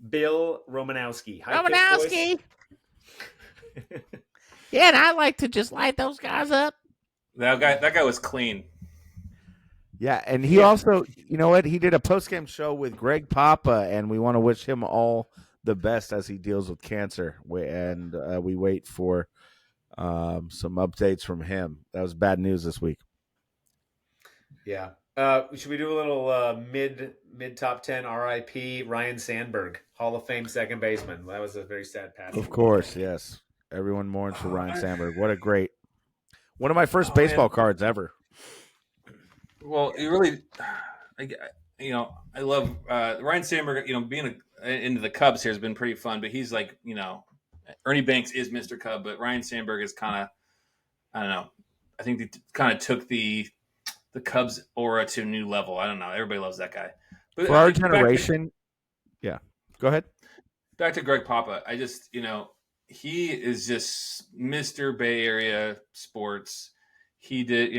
C: Bill Romanowski.
A: Romanowski. Yeah, and I like to just light those guys up.
B: That guy was clean.
A: Yeah, and he also, you know what? He did a post-game show with Greg Papa, and we want to wish him all the best as he deals with cancer. We wait for some updates from him. That was bad news this week.
C: Yeah. Should we do a little mid top 10 RIP Ryan Sandberg, Hall of Fame second baseman? That was a very sad passing.
A: Of course, yes. Everyone mourns for Ryan Sandberg. What a great one of my first baseball cards ever.
B: Well, it really, I love Ryan Sandberg. Being into the Cubs here has been pretty fun. But he's like, Ernie Banks is Mr. Cub, but Ryan Sandberg is kind of, I don't know. I think they kind of took the Cubs aura to a new level. I don't know. Everybody loves that guy. But
A: for our generation, yeah. Go ahead.
B: Back to Greg Papa. I just, he is just Mr. Bay Area sports. He did,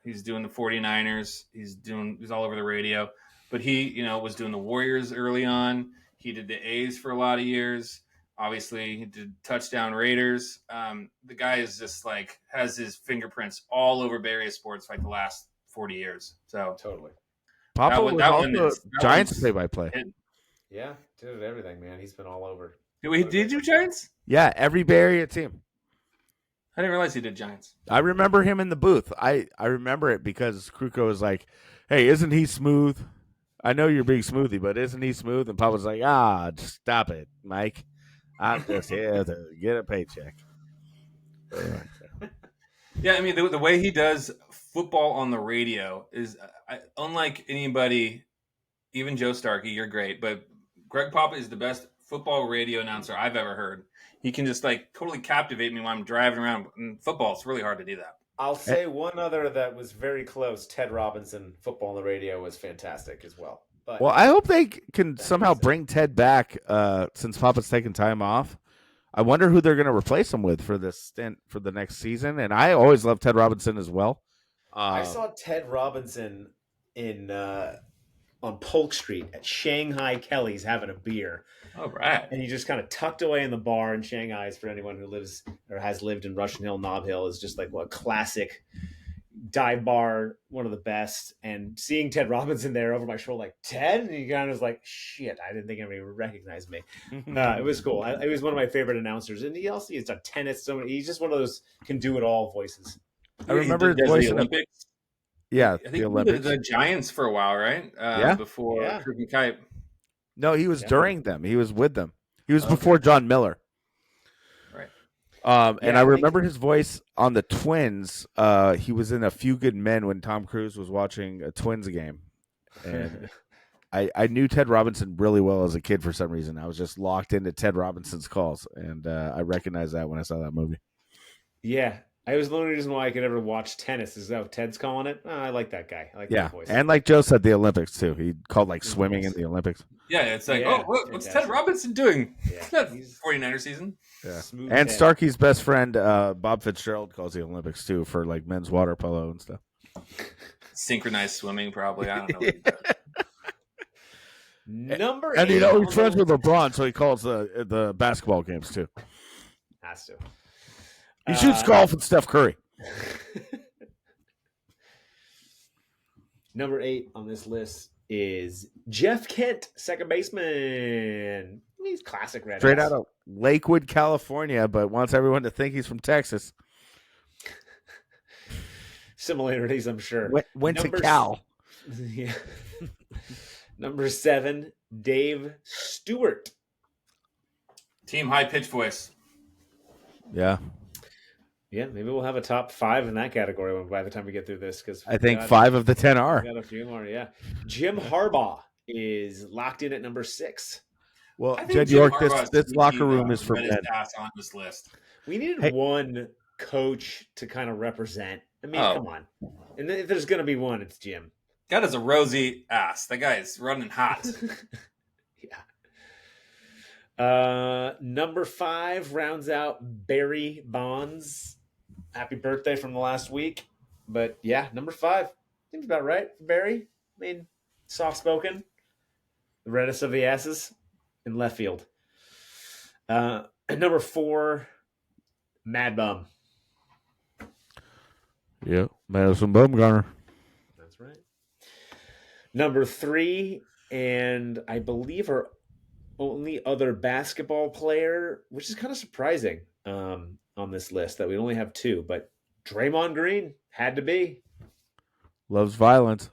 B: he's doing the 49ers. He's all over the radio. But he, was doing the Warriors early on. He did the A's for a lot of years. Obviously, he did touchdown Raiders. The guy is just like has his fingerprints all over Bay Area sports for like the last 40 years. So
C: totally.
A: Papa was also Giants play-by-play.
C: Yeah, did everything, man. He's been all over.
B: Did you do Giants?
A: Yeah, every Bay Area team.
B: I didn't realize he did Giants.
A: I remember him in the booth. I remember it because Kruko was like, "Hey, isn't he smooth? I know you're being smoothie, but isn't he smooth?" And Papa's like, just stop it, Mike. I'm just here to get a paycheck."
B: Yeah, I mean, the way he does football on the radio is unlike anybody, even Joe Starkey, you're great, but Greg Papa is the best football radio announcer I've ever heard. He can just like totally captivate me when I'm driving around. In football, it's really hard to do that.
C: I'll say one other that was very close. Ted Robinson, football on the radio, was fantastic as well. But
A: well, I hope they can somehow bring Ted back since Papa's taking time off. I wonder who they're going to replace him with for this stint for the next season. And I always loved Ted Robinson as well.
C: I saw Ted Robinson on Polk Street at Shanghai Kelly's having a beer.
B: All right.
C: And he just kind of tucked away in the bar in Shanghai. For anyone who lives or has lived in Russian Hill, Nob Hill is just like a classic dive bar, one of the best. And seeing Ted Robinson there over my shoulder, like, Ted? And he kind of was like, shit, I didn't think anybody would recognize me. It was cool. It was one of my favorite announcers. And he also he's done tennis. He's just one of those can do it all voices.
A: I remember his voice
B: in the Olympics.
A: Yeah,
B: I think the Olympics. The Giants for a while, right? Before Kirby Kite.
A: No, he was during them. He was with them. He was before John Miller.
B: Right.
A: And I remember his voice on the Twins. He was in A Few Good Men when Tom Cruise was watching a Twins game. And I knew Ted Robinson really well as a kid for some reason. I was just locked into Ted Robinson's calls. And I recognized that when I saw that movie.
C: Yeah. I was the only reason why I could ever watch tennis is Ted's calling it. I like that guy. I like that voice.
A: And like Joe said, the Olympics too. He called like swimming in the Olympics.
B: Yeah, it's like, what's Ted Robinson doing? Yeah. That 49er season.
A: Yeah. And Starkey's best friend, Bob Fitzgerald, calls the Olympics too for like men's water polo and stuff.
B: Synchronized swimming, probably. I don't know.
C: Number 8.
A: And he's friends with LeBron, so he calls the basketball games too.
C: Has to.
A: He shoots golf with Steph Curry.
C: Number 8 on this list is Jeff Kent, second baseman. He's classic red.
A: Straight out of Lakewood, California, but wants everyone to think he's from Texas.
C: similarities, I'm sure.
A: Went to
C: Number
A: Cal.
C: Yeah. Number 7, Dave Stewart.
B: Team high pitch voice.
A: Yeah.
C: Yeah, maybe we'll have a top 5 in that category by the time we get through this. Because
A: I think 5 of the 10 are.
C: We got a few more, yeah. Jim Harbaugh is locked in at number 6.
A: Well,
B: I think
A: Jed
B: Jim
A: York,
B: Harbaugh's
A: this
B: the
A: locker room is for
B: reddest
A: men.
B: ass on this list.
C: We needed one coach to kind of represent. I mean, come on. And if there's going to be one, it's Jim.
B: That is a rosy ass. That guy is running hot.
C: Yeah. Number 5 rounds out Barry Bonds. Happy birthday from the last week. But yeah, number 5 seems about right for Barry. I mean, soft-spoken. The reddest of the asses in left field. And number 4, Mad Bum.
A: Yeah, Madison Bumgarner.
C: That's right. Number 3, and I believe our only other basketball player, which is kind of surprising on this list that we only have 2, but Draymond Green had to be.
A: Loves violence.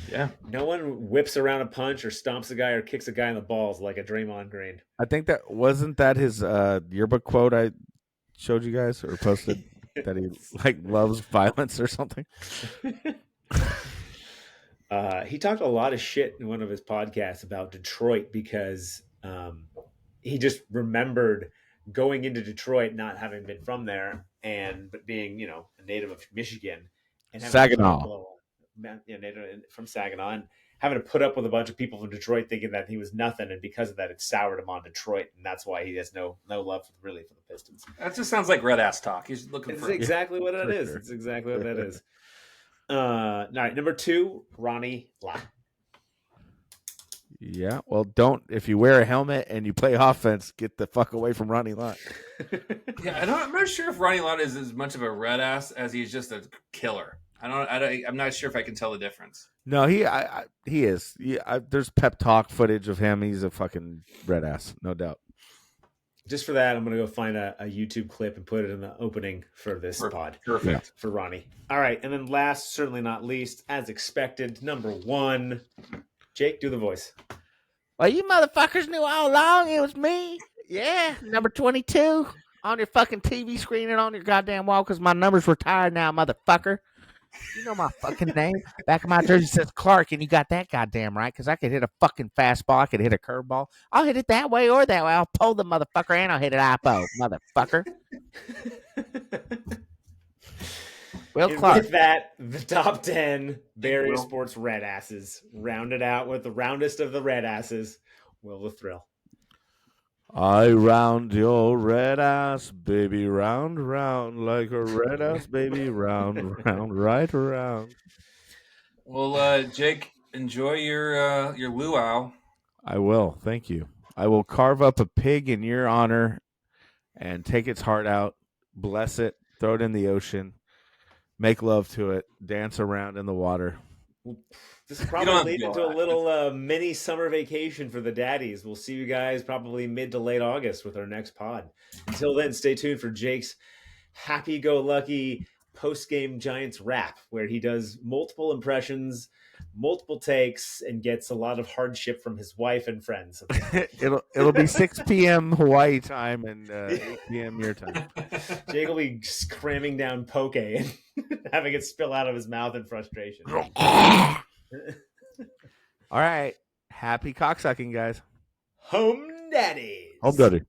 B: Yeah.
C: No one whips around a punch or stomps a guy or kicks a guy in the balls like a Draymond Green.
A: I think wasn't that his yearbook quote I showed you guys or posted that he loves violence or something.
C: He talked a lot of shit in one of his podcasts about Detroit because he just remembered going into Detroit, not having been from there, but being a native of Michigan and
A: Saginaw.
C: From Saginaw, and having to put up with a bunch of people from Detroit thinking that he was nothing, and because of that, it soured him on Detroit, and that's why he has no love for the Pistons.
B: That just sounds like red ass talk. He's looking for
C: exactly what it is.
A: Sure.
C: It's exactly what that is. All right, number 2, Ronnie Lott.
A: Yeah, well, if you wear a helmet and you play offense, get the fuck away from Ronnie Lott.
B: Yeah, I'm not sure if Ronnie Lott is as much of a red ass as he's just a killer. I'm not sure if I can tell the difference.
A: No, he is. There's pep talk footage of him. He's a fucking red ass, no doubt.
C: Just for that, I'm going to go find a YouTube clip and put it in the opening for this pod.
B: Perfect.
C: For Ronnie. All right, and then last, certainly not least, as expected, number 1, Jake, do the voice.
A: Well, you motherfuckers knew all along it was me. Yeah, number 22 on your fucking TV screen and on your goddamn wall because my number's retired now, motherfucker. You know my fucking name. Back of my jersey says Clark, and you got that goddamn right because I could hit a fucking fastball. I could hit a curveball. I'll hit it that way or that way. I'll pull the motherfucker and I'll hit it IPO, motherfucker. Will Clark.
C: With that, the top 10 Barry Sports red asses rounded out with the roundest of the red asses, Will the Thrill.
A: I round your red ass, baby, round, round, like a red ass, baby, round, round, right around.
B: Well, Jake, enjoy your luau.
A: I will. Thank you. I will carve up a pig in your honor and take its heart out, bless it, throw it in the ocean, make love to it, dance around in the water.
C: This will probably lead into a little mini summer vacation for the daddies. We'll see you guys probably mid to late August with our next pod. Until then, stay tuned for Jake's happy-go-lucky post-game Giants rap, where he does multiple impressions, multiple takes, and gets a lot of hardship from his wife and friends.
A: It'll be 6 p.m. Hawaii time and 8 p.m. your time.
C: Jake will be cramming down poke and having it spill out of his mouth in frustration.
A: All right. Happy cocksucking, guys.
C: Humm Daddies.
A: Humm Daddy.